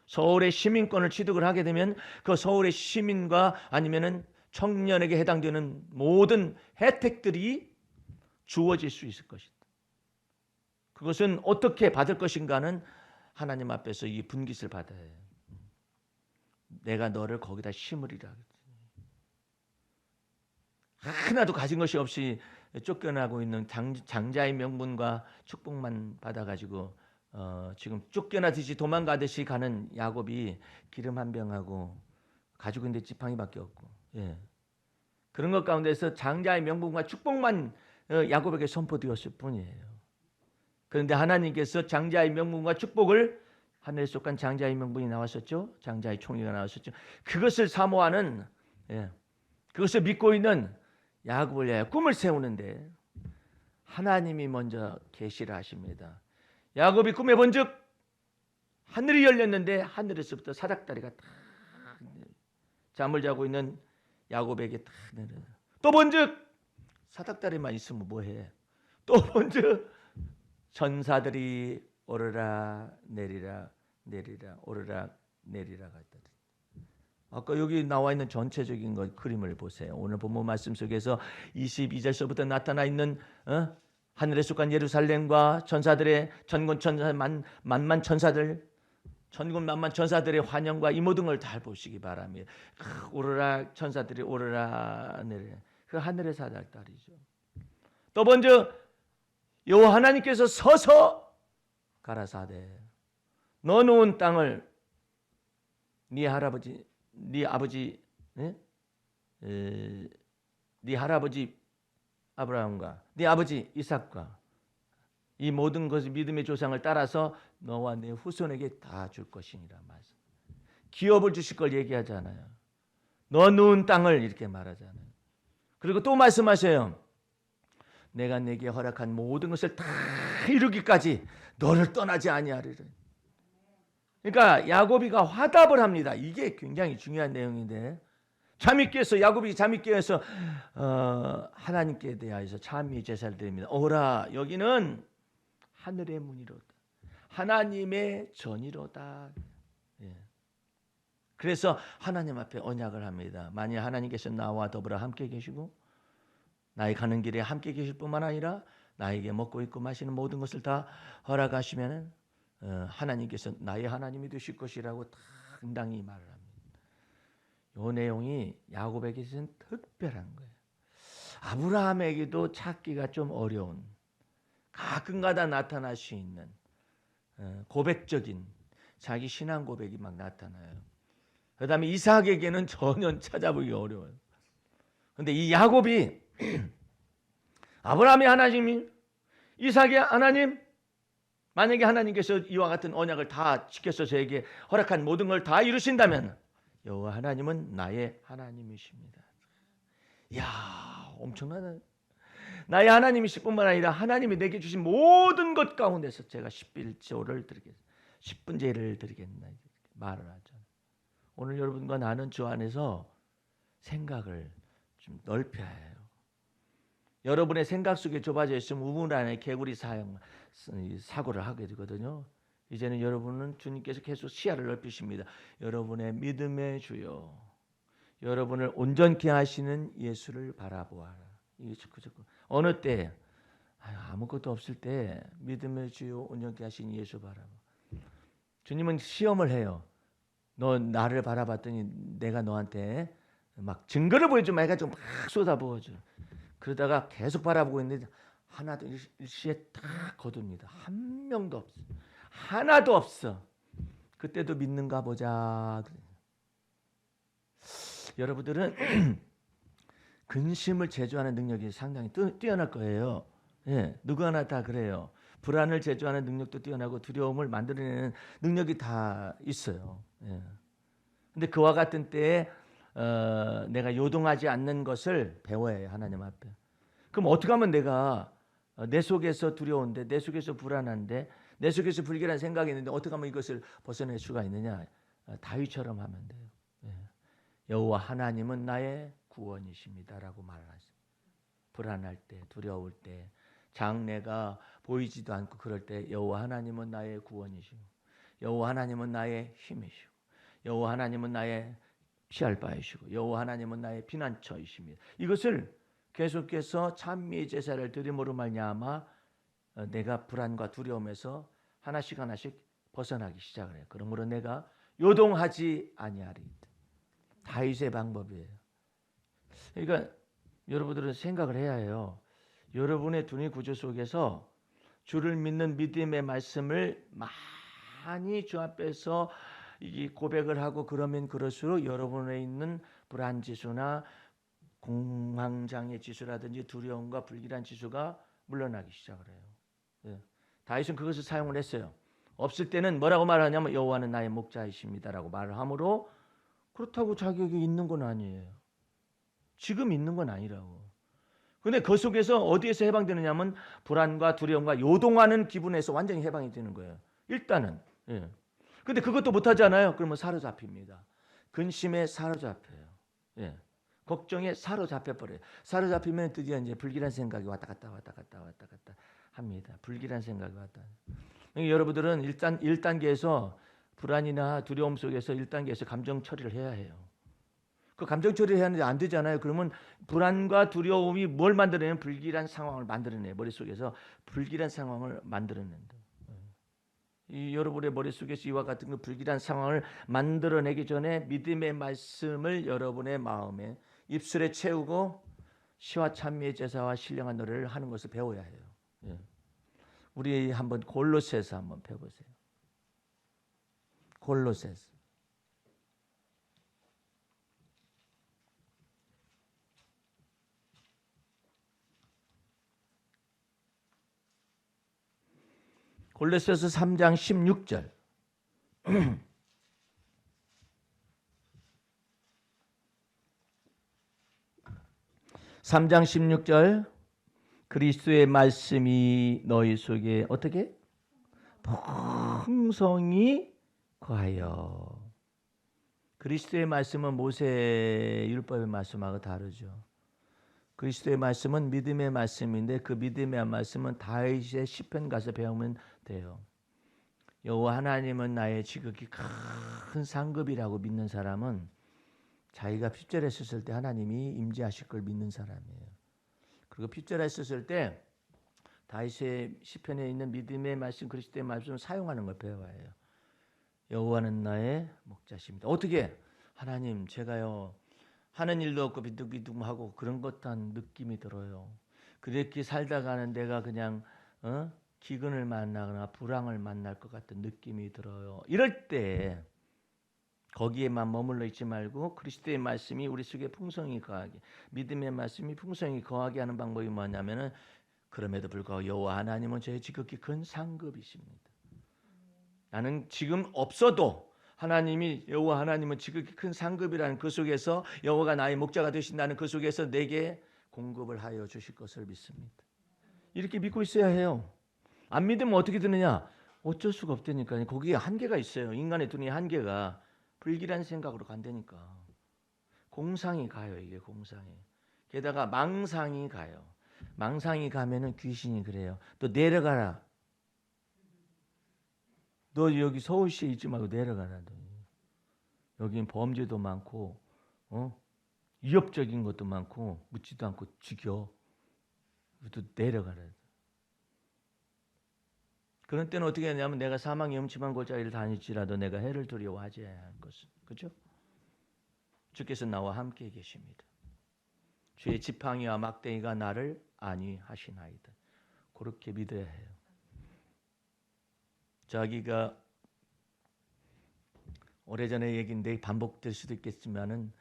서울의 시민권을 취득을 하게 되면 그 서울의 시민과 아니면은 청년에게 해당되는 모든 혜택들이 주어질 수 있을 것이다. 그것은 어떻게 받을 것인가는 하나님 앞에서 이 분깃을 받아야 해요. 내가 너를 거기다 심으리라. 하나도 가진 것이 없이 쫓겨나고 있는 장자의 명분과 축복만 받아가지고 지금 쫓겨나듯이 도망가듯이 가는 야곱이 기름 한 병하고 가지고 있는 지팡이밖에 없고 그런 것 가운데서 장자의 명분과 축복만 야곱에게 선포되었을 뿐이에요. 그런데 하나님께서 장자의 명분과 축복을 하늘에 속한 장자의 명분이 나왔었죠. 장자의 총리가 나왔었죠. 그것을 사모하는 그것을 믿고 있는 야곱을 위하여 꿈을 세우는데 하나님이 먼저 계시를 하십니다. 야곱이 꿈에 본즉 하늘이 열렸는데 하늘에서부터 사닥다리가 딱 잠을 자고 있는 야곱에게 딱 내려. 또 본즉 사닥다리만 있으면 뭐해? 또 본즉 천사들이 오르라 내리라 내리라 오르라 내리라 갔다. 아까 여기 나와 있는 전체적인 그림을 보세요. 오늘 본문 말씀 속에서 22절서부터 나타나 있는 하늘에 속한 예루살렘과 천사들의 천군 천사 만만 천사들 천군 만만 천사들의 환영과 이 모든 걸 다 보시기 바랍니다. 오르라 천사들이 오르라 내리라 그 하늘의 사닥다리죠. 또 먼저 여호와 하나님께서 서서 가라사대 너 누운 땅을 네 할아버지 네 아버지 네 할아버지 아브라함과 네 아버지 이삭과 이 모든 것을 믿음의 조상을 따라서 너와 네 후손에게 다 줄 것이니라 말씀. 기업을 주실 걸 얘기하잖아요. 너 누운 땅을 이렇게 말하잖아요. 그리고 또 말씀하셔요. 내가 네게 허락한 모든 것을 다 이루기까지 너를 떠나지 아니하리라. 그러니까 야곱이가 화답을 합니다. 이게 굉장히 중요한 내용인데 잠이 깨서 야곱이 잠이 깨어서 하나님께 대하여서 찬미 제사를 드립니다. 오라 여기는 하늘의 문이로다. 하나님의 전이로다. 예. 그래서 하나님 앞에 언약을 합니다. 만약 하나님께서 나와 더불어 함께 계시고 나의 가는 길에 함께 계실 뿐만 아니라 나에게 먹고 입고 마시는 모든 것을 다 허락하시면 하나님께서 나의 하나님이 되실 것이라고 당당히 말을 합니다. 이 내용이 야곱에게는 특별한 거예요. 아브라함에게도 찾기가 좀 어려운 가끔가다 나타날 수 있는 고백적인 자기 신앙 고백이 막 나타나요. 그 다음에 이삭에게는 전혀 찾아보기 어려워요. 그런데 이 야곱이 아브라함의 하나님이 이삭의 하나님 만약에 하나님께서 이와 같은 언약을 다 지켜서 저에게 허락한 모든 걸 다 이루신다면 여호와 하나님은 나의 하나님이십니다. 이야 엄청나네. 나의 하나님이실 뿐만 아니라 하나님이 내게 주신 모든 것 가운데서 제가 11조를 드리겠습니다. 10분제를 드리겠나 말을 하죠. 오늘 여러분과 나는 주 안에서 생각을 좀 넓혀야 해요. 여러분의 생각 속에 좁아져 있으면 우물 안에 개구리 사고를 하게 되거든요. 이제는 여러분은 주님께서 계속 시야를 넓히십니다. 여러분의 믿음의 주요 여러분을 온전케 하시는 예수를 바라보아라. 이게 자꾸 어느 때 아무것도 없을 때 믿음의 주요 온전케 하시는 예수 바라봐. 주님은 시험을 해요. 너 나를 바라봤더니 내가 너한테 막 증거를 보여주면 해가지고 막 쏟아부어줘. 그러다가 계속 바라보고 있는데 하나도 일시에 딱 거둡니다. 한 명도 없어. 하나도 없어. 그때도 믿는가 보자. 여러분들은 근심을 제조하는 능력이 상당히 뛰어날 거예요. 예, 누구 하나 다 그래요. 불안을 제조하는 능력도 뛰어나고 두려움을 만들어내는 능력이 다 있어요. 예. 근데 그와 같은 때에 내가 요동하지 않는 것을 배워야 해요. 하나님 앞에. 그럼 어떻게 하면 내가 내 속에서 두려운데 내 속에서 불안한데 내 속에서 불길한 생각이 있는데 어떻게 하면 이것을 벗어낼 수가 있느냐. 다윗처럼 하면 돼요. 예. 여호와 하나님은 나의 구원이십니다라고 말을 하죠. 불안할 때 두려울 때 장래가 보이지도 않고 그럴 때 여호와 하나님은 나의 구원이시고 여호와 하나님은 나의 힘이시고 여호와 하나님은 나의 피할 바이시고 여호와 하나님은 나의 피난처이십니다. 이것을 계속해서 찬미의 제사를 드림으로 말미암아 내가 불안과 두려움에서 하나씩 벗어나기 시작을 해요. 그러므로 내가 요동하지 아니하리. 다윗의 방법이에요. 그러니까 여러분들은 생각을 해야 해요. 여러분의 두뇌 구조 속에서 주를 믿는 믿음의 말씀을 많이 주 앞에서 이 고백을 하고 그러면 그럴수록 여러분에 있는 불안 지수나 공황장애 지수라든지 두려움과 불길한 지수가 물러나기 시작을 해요. 예. 다윗은 그것을 사용을 했어요. 없을 때는 뭐라고 말하냐면 여호와는 나의 목자이십니다라고 말을 하므로 그렇다고 자격이 있는 건 아니에요. 지금 있는 건 아니라고. 근데 그 속에서 어디에서 해방되느냐면 불안과 두려움과 요동하는 기분에서 완전히 해방이 되는 거예요. 일단은. 예. 근데 그것도 못하잖아요. 그러면 사로잡힙니다. 근심에 사로잡혀요. 예. 걱정에 사로잡혀버려요. 사로잡히면 드디어 이제 불길한 생각이 왔다 갔다 합니다. 불길한 생각이 왔다. 여러분들은 일단 1단계에서 불안이나 두려움 속에서 1단계에서 감정 처리를 해야 해요. 그 감정 처리를 해야 하는데 안 되잖아요. 그러면 불안과 두려움이 뭘 만들어내면 불길한 상황을 만들어내요. 머릿속에서 불길한 상황을 만들어낸다. 이 여러분의 머릿속에서 이와 같은 그 불길한 상황을 만들어내기 전에 믿음의 말씀을 여러분의 마음에 입술에 채우고 시와 찬미의 제사와 신령한 노래를 하는 것을 배워야 해요. 예. 우리 한번 골로새서 한번 펴보세요. 골로새서. 골로새서 3장 16절. 3장 16절. 그리스도의 말씀이 너희 속에 어떻게? 풍성히 거하여. 그리스도의 말씀은 모세 율법의 말씀하고 다르죠. 그리스도의 말씀은 믿음의 말씀인데 그 믿음의 말씀은 다윗의 시편 가서 배우면 돼요. 여호와 하나님은 나의 지극히 큰 상급이라고 믿는 사람은 자기가 핍절에 있었을 때 하나님이 임재하실 걸 믿는 사람이에요. 그리고 핍절에 있었을 때 다윗의 시편에 있는 믿음의 말씀, 그리스도의 말씀을 사용하는 걸 배워야 해요. 여호와는 나의 목자십니다. 어떻게? 하나님, 제가요 하는 일도 없고 비둥비둥하고 그런 것한 느낌이 들어요. 그렇게 살다가는 내가 그냥 기근을 만나거나 불황을 만날 것 같은 느낌이 들어요. 이럴 때 거기에만 머물러 있지 말고 그리스도의 말씀이 우리 속에 풍성히 거하게, 믿음의 말씀이 풍성히 거하게 하는 방법이 뭐냐면은 그럼에도 불구하고 여호와 하나님은 저의 지극히 큰 상급이십니다. 나는 지금 없어도 하나님이 여호와 하나님은 지극히 큰 상급이라는 그 속에서 여호와가 나의 목자가 되신다는 그 속에서 내게 공급을 하여 주실 것을 믿습니다. 이렇게 믿고 있어야 해요. 안 믿으면 어떻게 되느냐? 어쩔 수가 없다니까요. 거기에 한계가 있어요. 인간의 눈이 한계가 불길한 생각으로 간다니까. 공상이 가요. 이게 공상이. 게다가 망상이 가요. 망상이 가면은 귀신이 그래요. 또 내려가라. 너 여기 서울시에 있지 말고 내려가라. 여긴 범죄도 많고 위협적인 것도 많고 묻지도 않고 죽여. 또 내려가라. 그런 때는 어떻게 하냐면 내가 사망의 음침한 골짜기를 다닐지라도 내가 해를 두려워하지 않을 것은. 그렇죠? 주께서 나와 함께 계십니다. 주의 지팡이와 막대기가 나를 안위하시나이다. 그렇게 믿어야 해요. 자기가 오래전의 얘기인데 반복될 수도 있겠지만은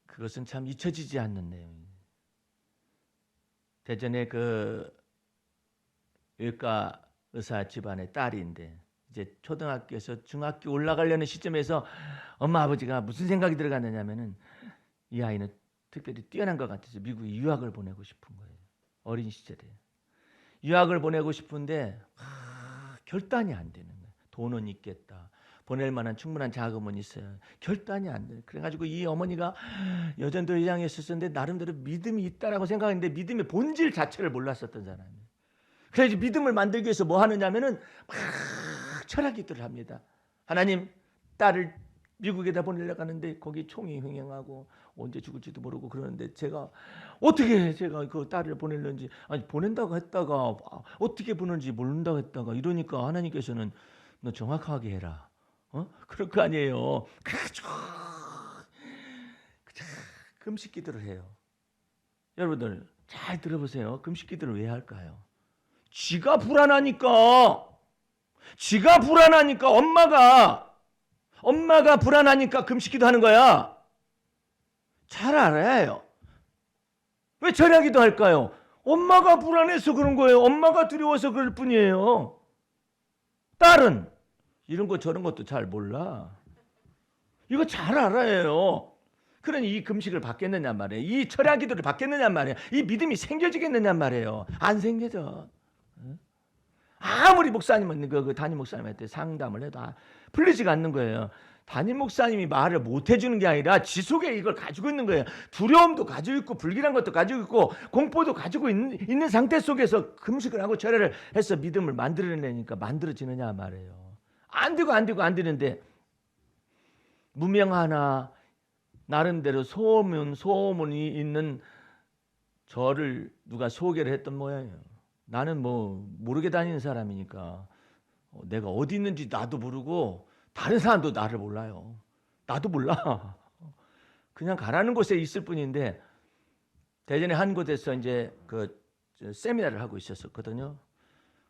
그것은 참 잊혀지지 않는 내용이에요. 대전에 그 외과 의사 집안의 딸인데 이제 초등학교에서 중학교 올라가려는 시점에서 엄마 아버지가 무슨 생각이 들어갔느냐면은 이 아이는 특별히 뛰어난 것 같아서 미국에 유학을 보내고 싶은 거예요. 어린 시절에 유학을 보내고 싶은데 결단이 안 되는 거예요. 돈은 있겠다. 보낼 만한 충분한 자금은 있어요. 결단이 안 돼요. 그래가지고 이 어머니가 여전도 회장에 있었는데 나름대로 믿음이 있다라고 생각했는데 믿음의 본질 자체를 몰랐었던 사람이에요. 그래서 믿음을 만들기 위해서 뭐 하느냐면은 막 철학기도를 합니다. 하나님, 딸을 미국에다 보내려고 하는데 거기 총이 횡행하고 언제 죽을지도 모르고 그러는데 제가 어떻게 제가 그 딸을 보내려는지 아니 보낸다고 했다가 어떻게 보내는지 모른다고 했다가 이러니까 하나님께서는 너 정확하게 해라. 그럴 거 아니에요. 그래가지고 금식 기도를 해요. 여러분들 잘 들어보세요. 금식 기도를 왜 할까요? 지가 불안하니까 엄마가 불안하니까 금식기도 하는 거야. 잘 알아야 해요. 왜 절야기도 할까요? 엄마가 불안해서 그런 거예요. 엄마가 두려워서 그럴 뿐이에요. 딸은 이런 거 저런 것도 잘 몰라. 이거 잘 알아야 해요. 그러니 이 금식을 받겠느냐 말이에요. 이 철야 기도를 받겠느냐 말이에요. 이 믿음이 생겨지겠느냐 말이에요. 안 생겨져. 아무리 목사님은 그 담임 목사님한테 상담을 해도 풀리지가 않는 거예요. 담임 목사님이 말을 못 해주는 게 아니라 지 속에 이걸 가지고 있는 거예요. 두려움도 가지고 있고 불길한 것도 가지고 있고 공포도 가지고 있는 상태 속에서 금식을 하고 철야를 해서 믿음을 만들어내니까 만들어지느냐 말이에요. 안 되는데 무명하나 나름대로 소문이 있는 저를 누가 소개를 했던 모양이에요. 나는 뭐 모르게 다니는 사람이니까 내가 어디 있는지 나도 모르고 다른 사람도 나를 몰라요. 나도 몰라. 그냥 가라는 곳에 있을 뿐인데 대전에 한 곳에서 이제 그 세미나를 하고 있었거든요.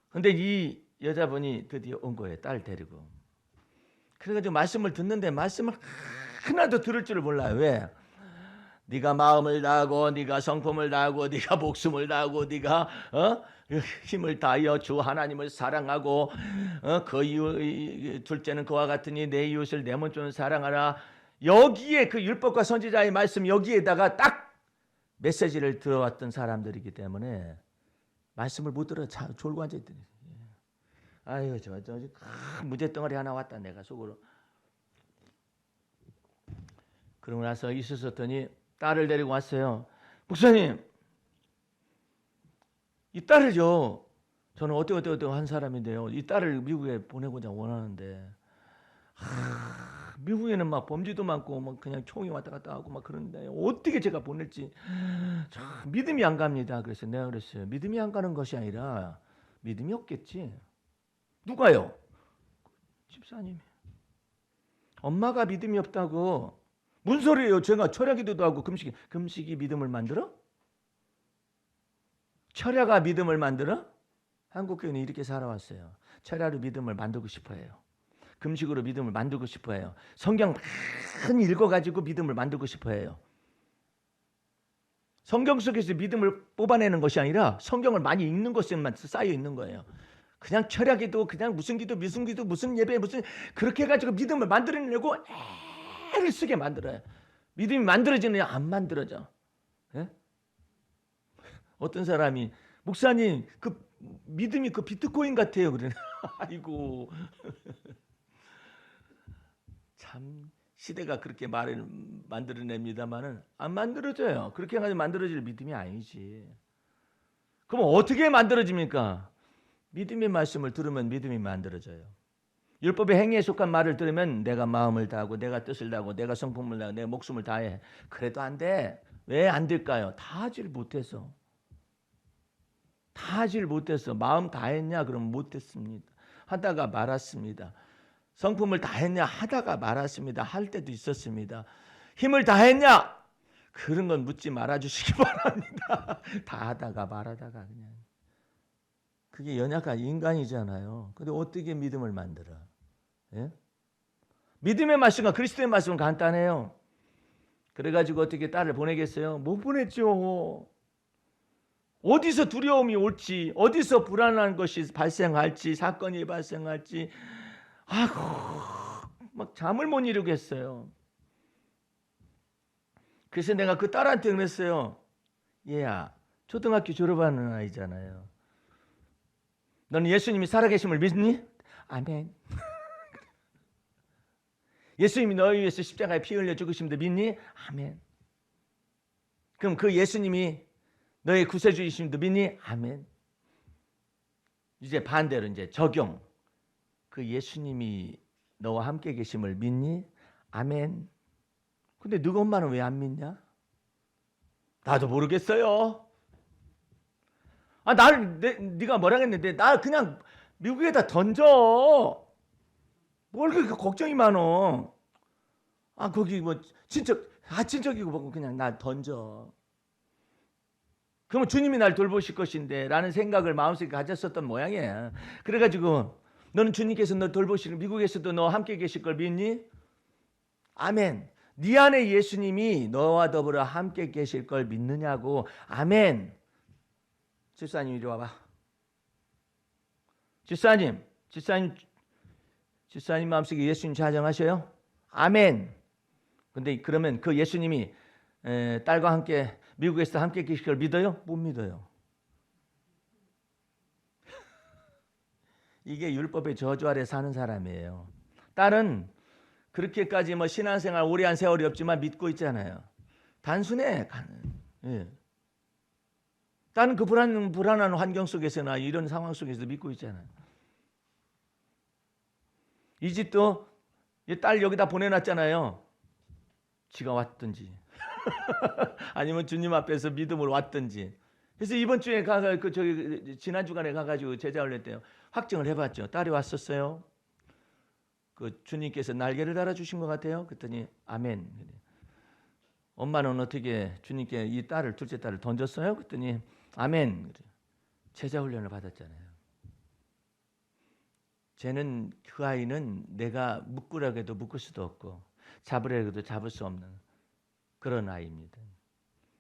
근데 이 여자분이 드디어 온 거예요. 딸 데리고. 그래가지고 말씀을 듣는데 말씀을 하나도 들을 줄 몰라요. 왜? 네가 마음을 다하고 네가 성품을 다하고 네가 목숨을 다하고 네가 힘을 다하여 주 하나님을 사랑하고 그 이유 둘째는 그와 같으니 내 이웃을 내 몸처럼 사랑하라. 여기에 그 율법과 선지자의 말씀 여기에다가 딱 메시지를 들어왔던 사람들이기 때문에 말씀을 못 들어 졸고 앉아있더니 아유 저 무죄덩어리 하나 왔다 내가 속으로. 그러고 나서 있었더니 딸을 데리고 왔어요. 목사님, 이 딸을요, 저는 어떻게 한 사람인데요. 이 딸을 미국에 보내고자 원하는데, 미국에는 막 범죄도 많고, 막 그냥 총이 왔다 갔다 하고 막 그런데 어떻게 제가 보낼지 믿음이 안 갑니다. 그래서 내가 그랬어요. 믿음이 안 가는 것이 아니라 믿음이 없겠지. 누가요? 집사님이. 엄마가 믿음이 없다고. 무슨 소리예요? 제가 철야기도도 하고 금식이 믿음을 만들어? 철야가 믿음을 만들어? 한국교회는 이렇게 살아왔어요. 철야로 믿음을 만들고 싶어해요. 금식으로 믿음을 만들고 싶어해요. 성경 많이 읽어가지고 믿음을 만들고 싶어해요. 성경 속에서 믿음을 뽑아내는 것이 아니라 성경을 많이 읽는 것에만 쌓여 있는 거예요. 그냥 철야기도 그냥 무슨 기도 무슨 예배 무슨 그렇게 해가지고 믿음을 만들어내려고 애를 쓰게 만들어요. 믿음이 만들어지느냐 안 만들어져. 예? 어떤 사람이 목사님 그 믿음이 그 비트코인 같아요. 그래. 아이고 참 시대가 그렇게 말을 만들어냅니다만은 안 만들어져요. 그렇게 해가지고 만들어질 믿음이 아니지. 그럼 어떻게 만들어집니까? 믿음의 말씀을 들으면 믿음이 만들어져요. 율법의 행위에 속한 말을 들으면 내가 마음을 다하고 내가 뜻을 다하고 내가 성품을 다하고 내 목숨을 다해. 그래도 안 돼. 왜 안 될까요? 다 하질 못해서. 마음 다했냐? 그럼 못했습니다. 하다가 말았습니다. 성품을 다했냐? 하다가 말았습니다. 할 때도 있었습니다. 힘을 다했냐? 그런 건 묻지 말아주시기 바랍니다. 다 하다가 말하다가 그냥. 그게 연약한 인간이잖아요. 근데 어떻게 믿음을 만들어? 예? 믿음의 말씀과 그리스도의 말씀은 간단해요. 그래가지고 어떻게 딸을 보내겠어요? 못 보냈죠. 어디서 두려움이 올지, 어디서 불안한 것이 발생할지, 사건이 발생할지, 막 잠을 못 이루겠어요. 그래서 내가 그 딸한테 그랬어요. 얘야, 초등학교 졸업하는 아이잖아요. 너는 예수님이 살아계심을 믿니? 아멘. 예수님이 너희 위해서 십자가에 피 흘려 죽으심도 믿니? 아멘. 그럼 그 예수님이 너의 구세주이심도 믿니? 아멘. 이제 반대로 이제 적용. 그 예수님이 너와 함께 계심을 믿니? 아멘. 근데 너희 엄마는 왜 안 믿냐? 나도 모르겠어요. 네가 뭐라 했는데 나 그냥 미국에다 던져. 뭘 그렇게 걱정이 많어? 거기 뭐 친척이고 뭐 그냥 나 던져. 그러면 주님이 날 돌보실 것인데 라는 생각을 마음속에 가졌었던 모양이야. 그래가지고 너는 주님께서 너 돌보시는 미국에서도 너 함께 계실 걸 믿니? 아멘. 네 안에 예수님이 너와 더불어 함께 계실 걸 믿느냐고. 아멘. 집사님 이리 와봐. 집사님 마음속에 예수님 자정하셔요? 아멘. 근데 그러면 그 예수님이 딸과 함께 미국에서 함께 계실 걸 믿어요? 못 믿어요. 이게 율법의 저주 아래 사는 사람이에요. 딸은 그렇게까지 뭐 신앙생활 오래 한 세월이 없지만 믿고 있잖아요. 단순해. 예. 딸은 그 불안한 환경 속에서나 이런 상황 속에서 믿고 있잖아요. 이 집도 딸 여기다 보내놨잖아요. 지가 왔든지 아니면 주님 앞에서 믿음으로 왔든지. 그래서 이번 주에 지난 주간에 가가지고 제자를 했대요. 확증을 해봤죠. 딸이 왔었어요. 그 주님께서 날개를 달아주신 것 같아요. 그랬더니 아멘. 엄마는 어떻게 주님께 이 딸을 둘째 딸을 던졌어요? 그랬더니 아멘. 제자 훈련을 받았잖아요. 쟤는 그 아이는 내가 묶으라고 해도 묶을 수도 없고 잡으라고 해도 잡을 수 없는 그런 아이입니다.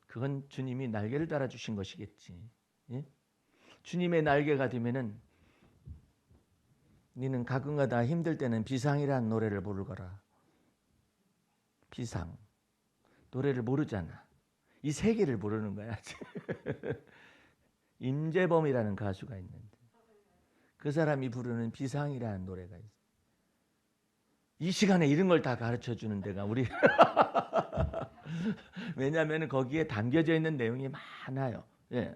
그건 주님이 날개를 달아주신 것이겠지. 예? 주님의 날개가 되면은 너는 가끔가다 힘들 때는 비상이라는 노래를 부르거라. 비상. 노래를 모르잖아. 이 세 개를 모르는 거야. 임재범이라는 가수가 있는데 그 사람이 부르는 비상이라는 노래가 있어. 이 시간에 이런 걸 다 가르쳐 주는 데가 우리 왜냐하면 거기에 담겨져 있는 내용이 많아요. 예.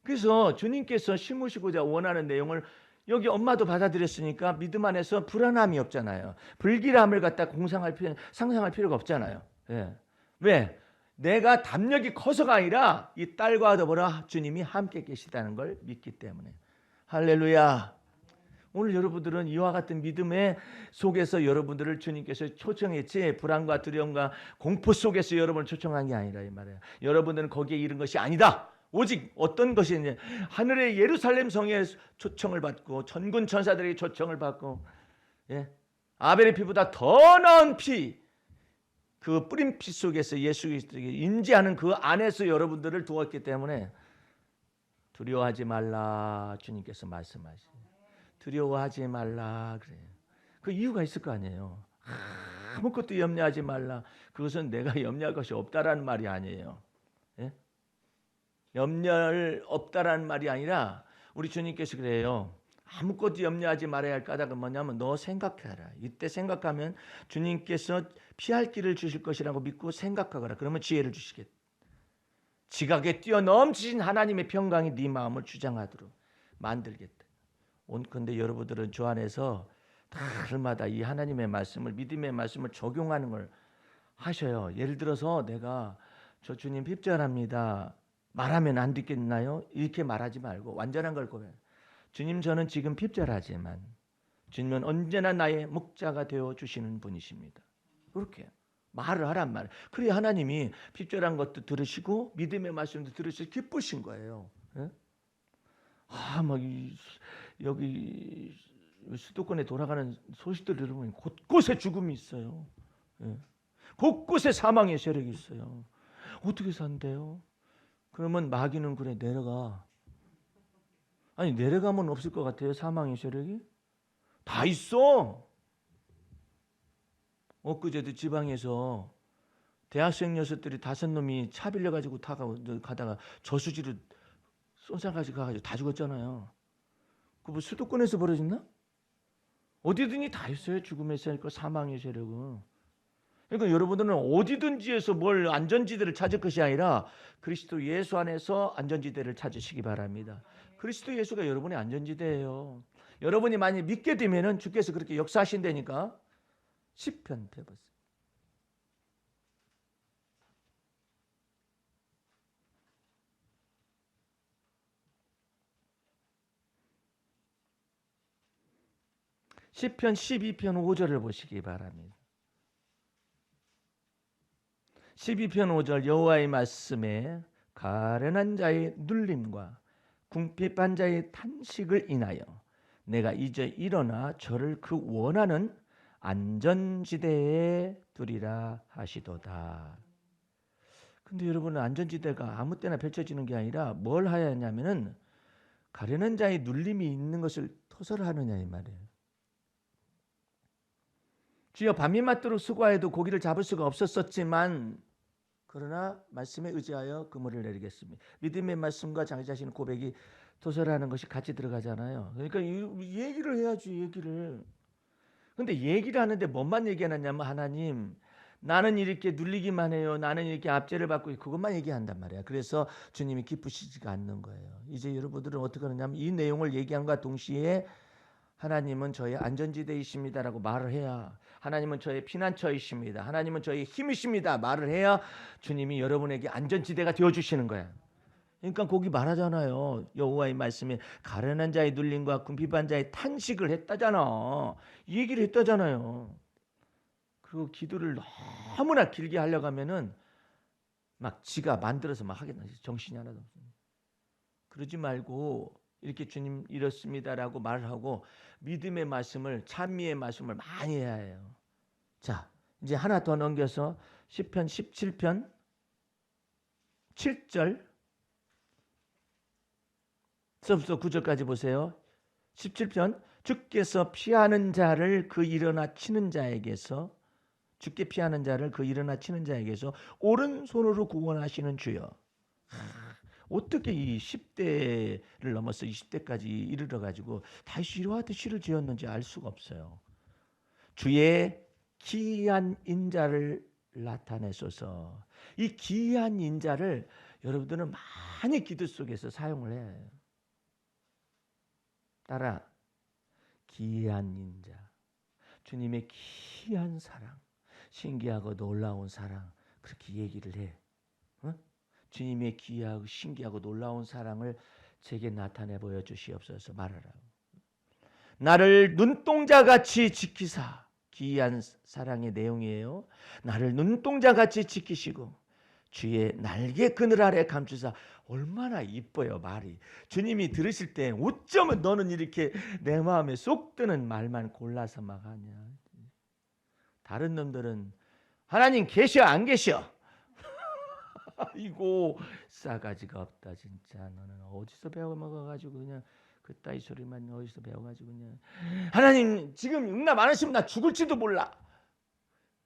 그래서 주님께서 심으시고자 원하는 내용을 여기 엄마도 받아들였으니까 믿음 안에서 불안함이 없잖아요. 불길함을 갖다 상상할 필요가 없잖아요. 예. 왜? 내가 담력이 커서가 아니라 이 딸과 더불어 주님이 함께 계시다는 걸 믿기 때문에. 할렐루야. 오늘 여러분들은 이와 같은 믿음의 속에서 여러분들을 주님께서 초청했지 불안과 두려움과 공포 속에서 여러분을 초청한 게 아니라 이 말이에요. 여러분들은 거기에 이른 것이 아니다. 오직 어떤 것이 있냐. 하늘의 예루살렘 성에 초청을 받고 천군 천사들에게 초청을 받고 예? 아벨의 피보다 더 나은 피, 그 뿌린 피 속에서 예수 그리스도에게 임재하는 그 안에서 여러분들을 두었기 때문에 두려워하지 말라 주님께서 말씀하시죠. 두려워하지 말라 그래요. 그 이유가 있을 거 아니에요. 아무것도 염려하지 말라. 그것은 내가 염려할 것이 없다라는 말이 아니에요. 예? 염려할 없다라는 말이 아니라 우리 주님께서 그래요. 아무것도 염려하지 말아야 할 까닭은 뭐냐면 너 생각해라. 이때 생각하면 주님께서 피할 길을 주실 것이라고 믿고 생각하거라. 그러면 지혜를 주시겠다. 지각에 뛰어넘치신 하나님의 평강이 네 마음을 주장하도록 만들겠다. 근데 여러분들은 주 안에서 날마다 이 하나님의 말씀을 믿음의 말씀을 적용하는 걸 하셔요. 예를 들어서 내가 저 주님 핍절합니다. 말하면 안 듣겠나요? 이렇게 말하지 말고 완전한 걸 고백. 주님 저는 지금 핍절하지만 주님은 언제나 나의 목자가 되어 주시는 분이십니다. 그렇게 말을 하란 말. 그래야 하나님이 핍절한 것도 들으시고 믿음의 말씀도 들으시고 기쁘신 거예요. 예? 여기 수도권에 돌아가는 소식들 들으면 곳곳에 죽음이 있어요. 예. 곳곳에 사망의 세력이 있어요. 어떻게 산대요? 그러면 마귀는 그래 내려가. 아니 내려가면 없을 것 같아요. 사망의 세력이 다 있어. 엊그제도 지방에서 대학생 녀석들이 5놈이 차 빌려가지고 가다가 저수지로 쏜살같이 가가지고 다 죽었잖아요. 그 뭐 수도권에서 벌어졌나? 어디든지 다 있어요. 죽음의 세력과 사망의 세력은. 그러니까 여러분들은 어디든지에서 뭘 안전지대를 찾을 것이 아니라 그리스도 예수 안에서 안전지대를 찾으시기 바랍니다. 그리스도 예수가 여러분의 안전지대예요. 여러분이 만약 믿게 되면은 주께서 그렇게 역사하신다니까. 시편 펴보세요. 시편 12편 5절을 보시기 바랍니다. 12편 5절 여호와의 말씀에 가련한 자의 눌림과 궁핍한 자의 탄식을 인하여 내가 이제 일어나 저를 그 원하는 안전지대에 두리라 하시도다. 근데 여러분은 안전지대가 아무 때나 펼쳐지는 게 아니라 뭘 해야 하냐면은 가련한 자의 눌림이 있는 것을 토설하느냐 이 말이에요. 주여 밤이 맞도록 수고하여도 고기를 잡을 수가 없었지만 그러나 말씀에 의지하여 그물을 내리겠습니다. 믿음의 말씀과 자기 자신의 고백이 도설하는 것이 같이 들어가잖아요. 그러니까 이 얘기를 해야지 얘기를. 근데 얘기를 하는데 뭔만 얘기하냐면 하나님 나는 이렇게 눌리기만 해요. 나는 이렇게 압제를 받고 그것만 얘기한단 말이야. 그래서 주님이 기쁘시지가 않는 거예요. 이제 여러분들은 어떻게 하느냐면 이 내용을 얘기함과 동시에 하나님은 저의 안전지대이십니다라고 말을 해야, 하나님은 저의 피난처이십니다, 하나님은 저의 힘이십니다 말을 해야 주님이 여러분에게 안전지대가 되어주시는 거야. 그러니까 거기 말하잖아요. 여호와의 말씀에 가련한 자의 눌림과 궁핍한 자의 탄식을 했다잖아. 이 얘기를 했다잖아요. 그리고 기도를 너무나 길게 하려고 하면은 막 지가 만들어서 막 하겠다. 정신이 하나도 없습니다. 그러지 말고 이렇게 주님 이렇습니다라고 말을 하고 믿음의 말씀을, 찬미의 말씀을 많이 해야 해요. 자, 이제 하나 더 넘겨서 시편 17편 7절 서부터 9절까지 보세요. 17편 주께서 피하는 자를 그 일어나 치는 자에게서, 주께 피하는 자를 그 일어나 치는 자에게서 오른손으로 구원하시는 주여. 어떻게 이 10대를 넘어서 20대까지 이르러 가지고 다시 이러한테 시를 지었는지 알 수가 없어요. 주의 기이한 인자를 나타내소서. 이 기이한 인자를 여러분들은 많이 기도 속에서 사용을 해야 해요. 따라 기이한 인자, 주님의 기이한 사랑, 신기하고 놀라운 사랑, 그렇게 얘기를 해. 어? 주님의 기이하고 신기하고 놀라운 사랑을 제게 나타내 보여주시옵소서 말하라고. 나를 눈동자같이 지키사. 기이한 사랑의 내용이에요. 나를 눈동자같이 지키시고 주의 날개 그늘 아래 감추사. 얼마나 이뻐요 말이. 주님이 들으실 때 어쩌면 너는 이렇게 내 마음에 쏙 드는 말만 골라서 막 하냐. 다른 놈들은 하나님 계셔 안 계셔? 아이고 싸가지가 없다 진짜. 너는 어디서 배워 먹어가지고 그냥 그따위 소리만 어디서 배워가지고 그냥 하나님 지금 응답 안 하시면 나 죽을지도 몰라.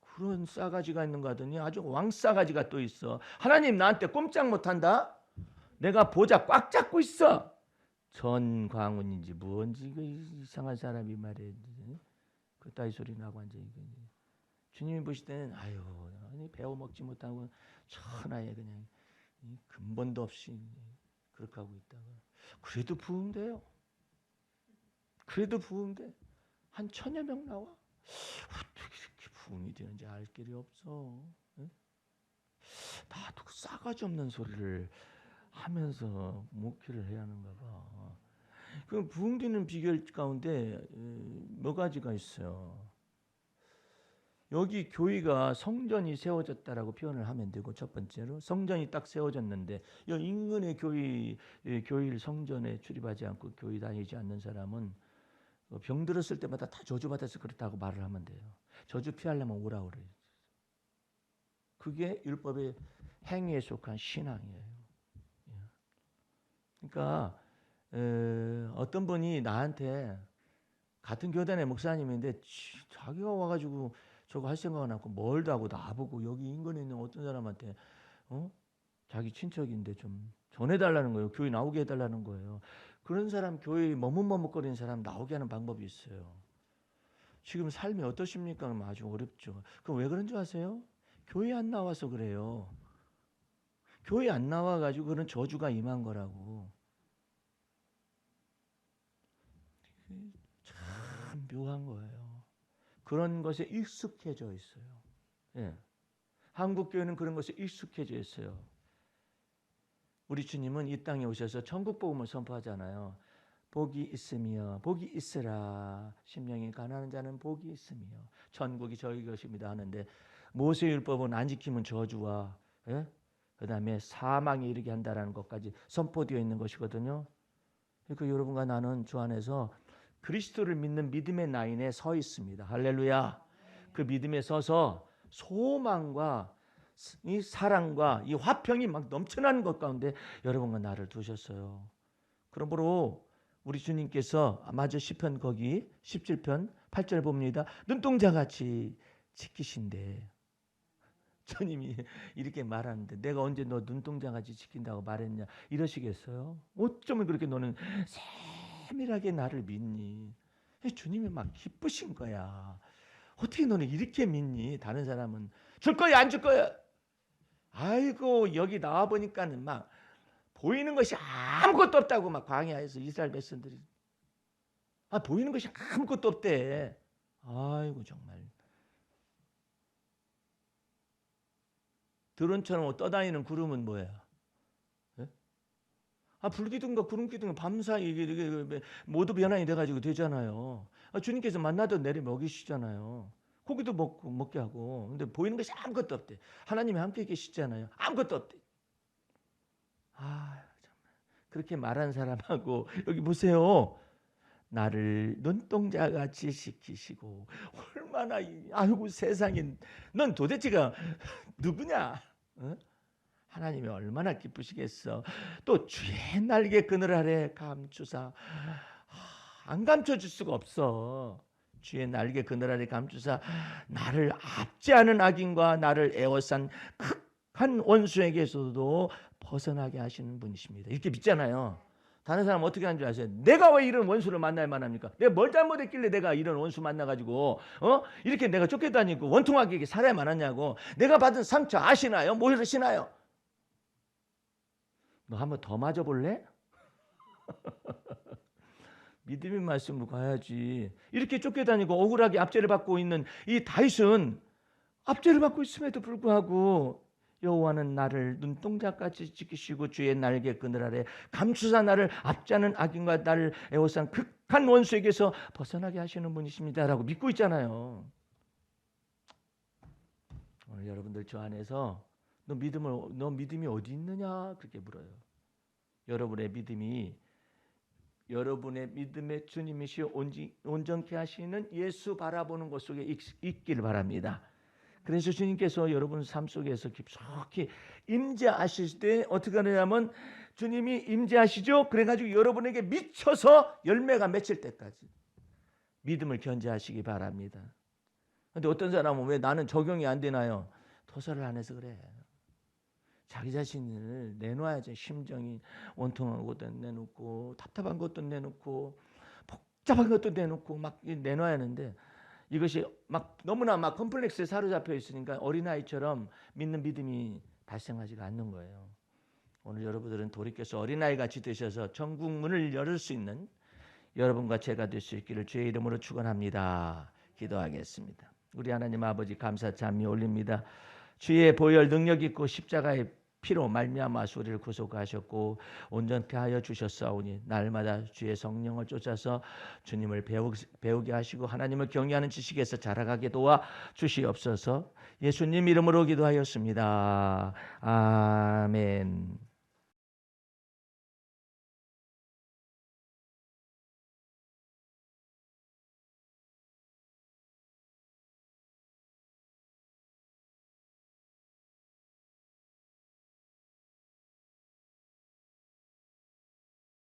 그런 싸가지가 있는 거 하더니 아주 왕싸가지가 또 있어. 하나님 나한테 꼼짝 못한다. 내가 보자 꽉 잡고 있어. 전광훈인지 뭔지 그 이상한 사람이 말이야. 그따위 소리 나고 앉아 있고. 주님이 보실 때는 아유 배워 먹지 못하고 천하에 그냥 근본도 없이 그렇게 하고 있다가 그래도 부흥돼요. 그래도 부흥돼. 한 1000여 명 나와. 어떻게 이렇게 부흥이 되는지 알 길이 없어. 나도 그 싸가지 없는 소리를 하면서 목회를 해야 하는가 봐. 그 부흥되는 비결 가운데 몇 가지가 있어요. 여기 교회가 성전이 세워졌다라고 표현을 하면 되고, 첫 번째로 성전이 딱 세워졌는데 이 인근의 교회를 성전에 출입하지 않고 교회 다니지 않는 사람은 병 들었을 때마다 다 저주받아서 그렇다고 말을 하면 돼요. 저주 피하려면 오라 그래요. 그게 율법의 행위에 속한 신앙이에요. 그러니까 어떤 분이 나한테 같은 교단의 목사님인데 자기가 와가지고 저거 할 생각은 않고 멀도 하고 나보고 여기 인근에 있는 어떤 사람한테 자기 친척인데 좀 전해달라는 거예요. 교회 나오게 해달라는 거예요. 그런 사람 교회에 머뭇머뭇거리는 사람 나오게 하는 방법이 있어요. 지금 삶이 어떠십니까? 아주 어렵죠. 그럼 왜 그런 줄 아세요? 교회 안 나와서 그래요. 교회 안 나와가지고 그런 저주가 임한 거라고. 참 묘한 거예요. 그런 것에 익숙해져 있어요. 예. 한국 교회는 그런 것에 익숙해져 있어요. 우리 주님은 이 땅에 오셔서 천국 복음을 선포하잖아요. 복이 있으며 복이 있으라. 심령이 가난한 자는 복이 있으며 천국이 저희 것입니다 하는데 모세율법은 안 지키면 저주와 그다음에 사망에 이르게 한다라는 것까지 선포되어 있는 것이거든요. 그러니까 여러분과 나는 주 안에서 그리스도를 믿는 믿음의 라인에 서 있습니다. 할렐루야. 그 믿음에 서서 소망과 이 사랑과 이 화평이 막 넘쳐나는 것 가운데 여러분과 나를 두셨어요. 그러므로 우리 주님께서 마저 시편 거기 17편 8절 봅니다. 눈동자같이 지키신대. 주님이 이렇게 말하는데 내가 언제 너 눈동자같이 지킨다고 말했냐 이러시겠어요? 어쩌면 그렇게 너는 세밀하게 나를 믿니? 주님이 막 기쁘신 거야. 어떻게 너는 이렇게 믿니? 다른 사람은 줄 거야 안 줄 거야? 아이고 여기 나와 보니까는 막 보이는 것이 아무것도 없다고 막 광야에서 이스라엘 백성들이 보이는 것이 아무것도 없대. 아이고 정말 드론처럼 떠다니는 구름은 뭐야? 예? 불기둥과 구름기둥은 밤사이 이게 모두 변환이 돼가지고 되잖아요. 주님께서 만나도 내려 먹이시잖아요. 고기도 먹게 하고. 근데 보이는 것이 아무것도 없대. 하나님이 함께 계시잖아요. 아무것도 없대. 정말 그렇게 말한 사람하고 여기 보세요. 나를 눈동자같이 지키시고 얼마나 아이고 세상에 넌 도대체가 누구냐? 어? 하나님이 얼마나 기쁘시겠어. 또 주의 날개 그늘 아래 감추사 안 감춰줄 수가 없어. 주의 날개 그늘 아래 감추사 나를 압지 않은 악인과 나를 에워싼 극한 원수에게서도 벗어나게 하시는 분이십니다. 이렇게 믿잖아요. 다른 사람 어떻게 하는 줄 아세요? 내가 왜 이런 원수를 만나야만 합니까? 내가 뭘 잘못했길래 내가 이런 원수 만나가지고 이렇게 내가 쫓겨다니고 원통하게 살아야만 하냐고. 내가 받은 상처 아시나요? 모르시나요? 너 한번 더 맞아볼래? 믿음의 말씀으로 가야지. 이렇게 쫓겨다니고 억울하게 압제를 받고 있는 이 다윗은 압제를 받고 있음에도 불구하고 여호와는 나를 눈동자같이 지키시고 주의 날개 그늘 아래 감추사 나를 압제하는 악인과 나를 에워싼 극한 원수에게서 벗어나게 하시는 분이십니다라고 믿고 있잖아요. 오늘 여러분들 저 안에서 너 믿음이 어디 있느냐 그렇게 물어요. 여러분의 믿음이 여러분의 믿음의 주님이시여 온전케 하시는 예수 바라보는 것 속에 있기를 바랍니다. 그래서 주님께서 여러분 삶 속에서 깊숙이 임재하실 때 어떻게 하느냐면 주님이 임재하시죠. 그래가지고 여러분에게 미쳐서 열매가 맺힐 때까지 믿음을 견제하시기 바랍니다. 그런데 어떤 사람은 왜 나는 적용이 안 되나요? 도서를 안 해서 그래. 자기 자신을 내놔야죠. 심정이 원통한 것도 내놓고 답답한 것도 내놓고 복잡한 것도 내놓고 막 내놔야 하는데 이것이 막 너무나 막 컴플렉스에 사로잡혀 있으니까 어린아이처럼 믿는 믿음이 발생하지가 않는 거예요. 오늘 여러분들은 돌이켜서 어린아이같이 되셔서 천국 문을 열을 수 있는 여러분과 제가 될 수 있기를 주의 이름으로 축원합니다. 기도하겠습니다. 우리 하나님 아버지 감사 찬미 올립니다. 주의 보혈 능력 있고 십자가의 피로 말미암아 우리를 구속하셨고 온전케 하여 주셨사오니 날마다 주의 성령을 쫓아서 주님을 배우게 하시고 하나님을 경외하는 지식에서 자라가게 도와 주시옵소서. 예수님 이름으로 기도하였습니다. 아멘.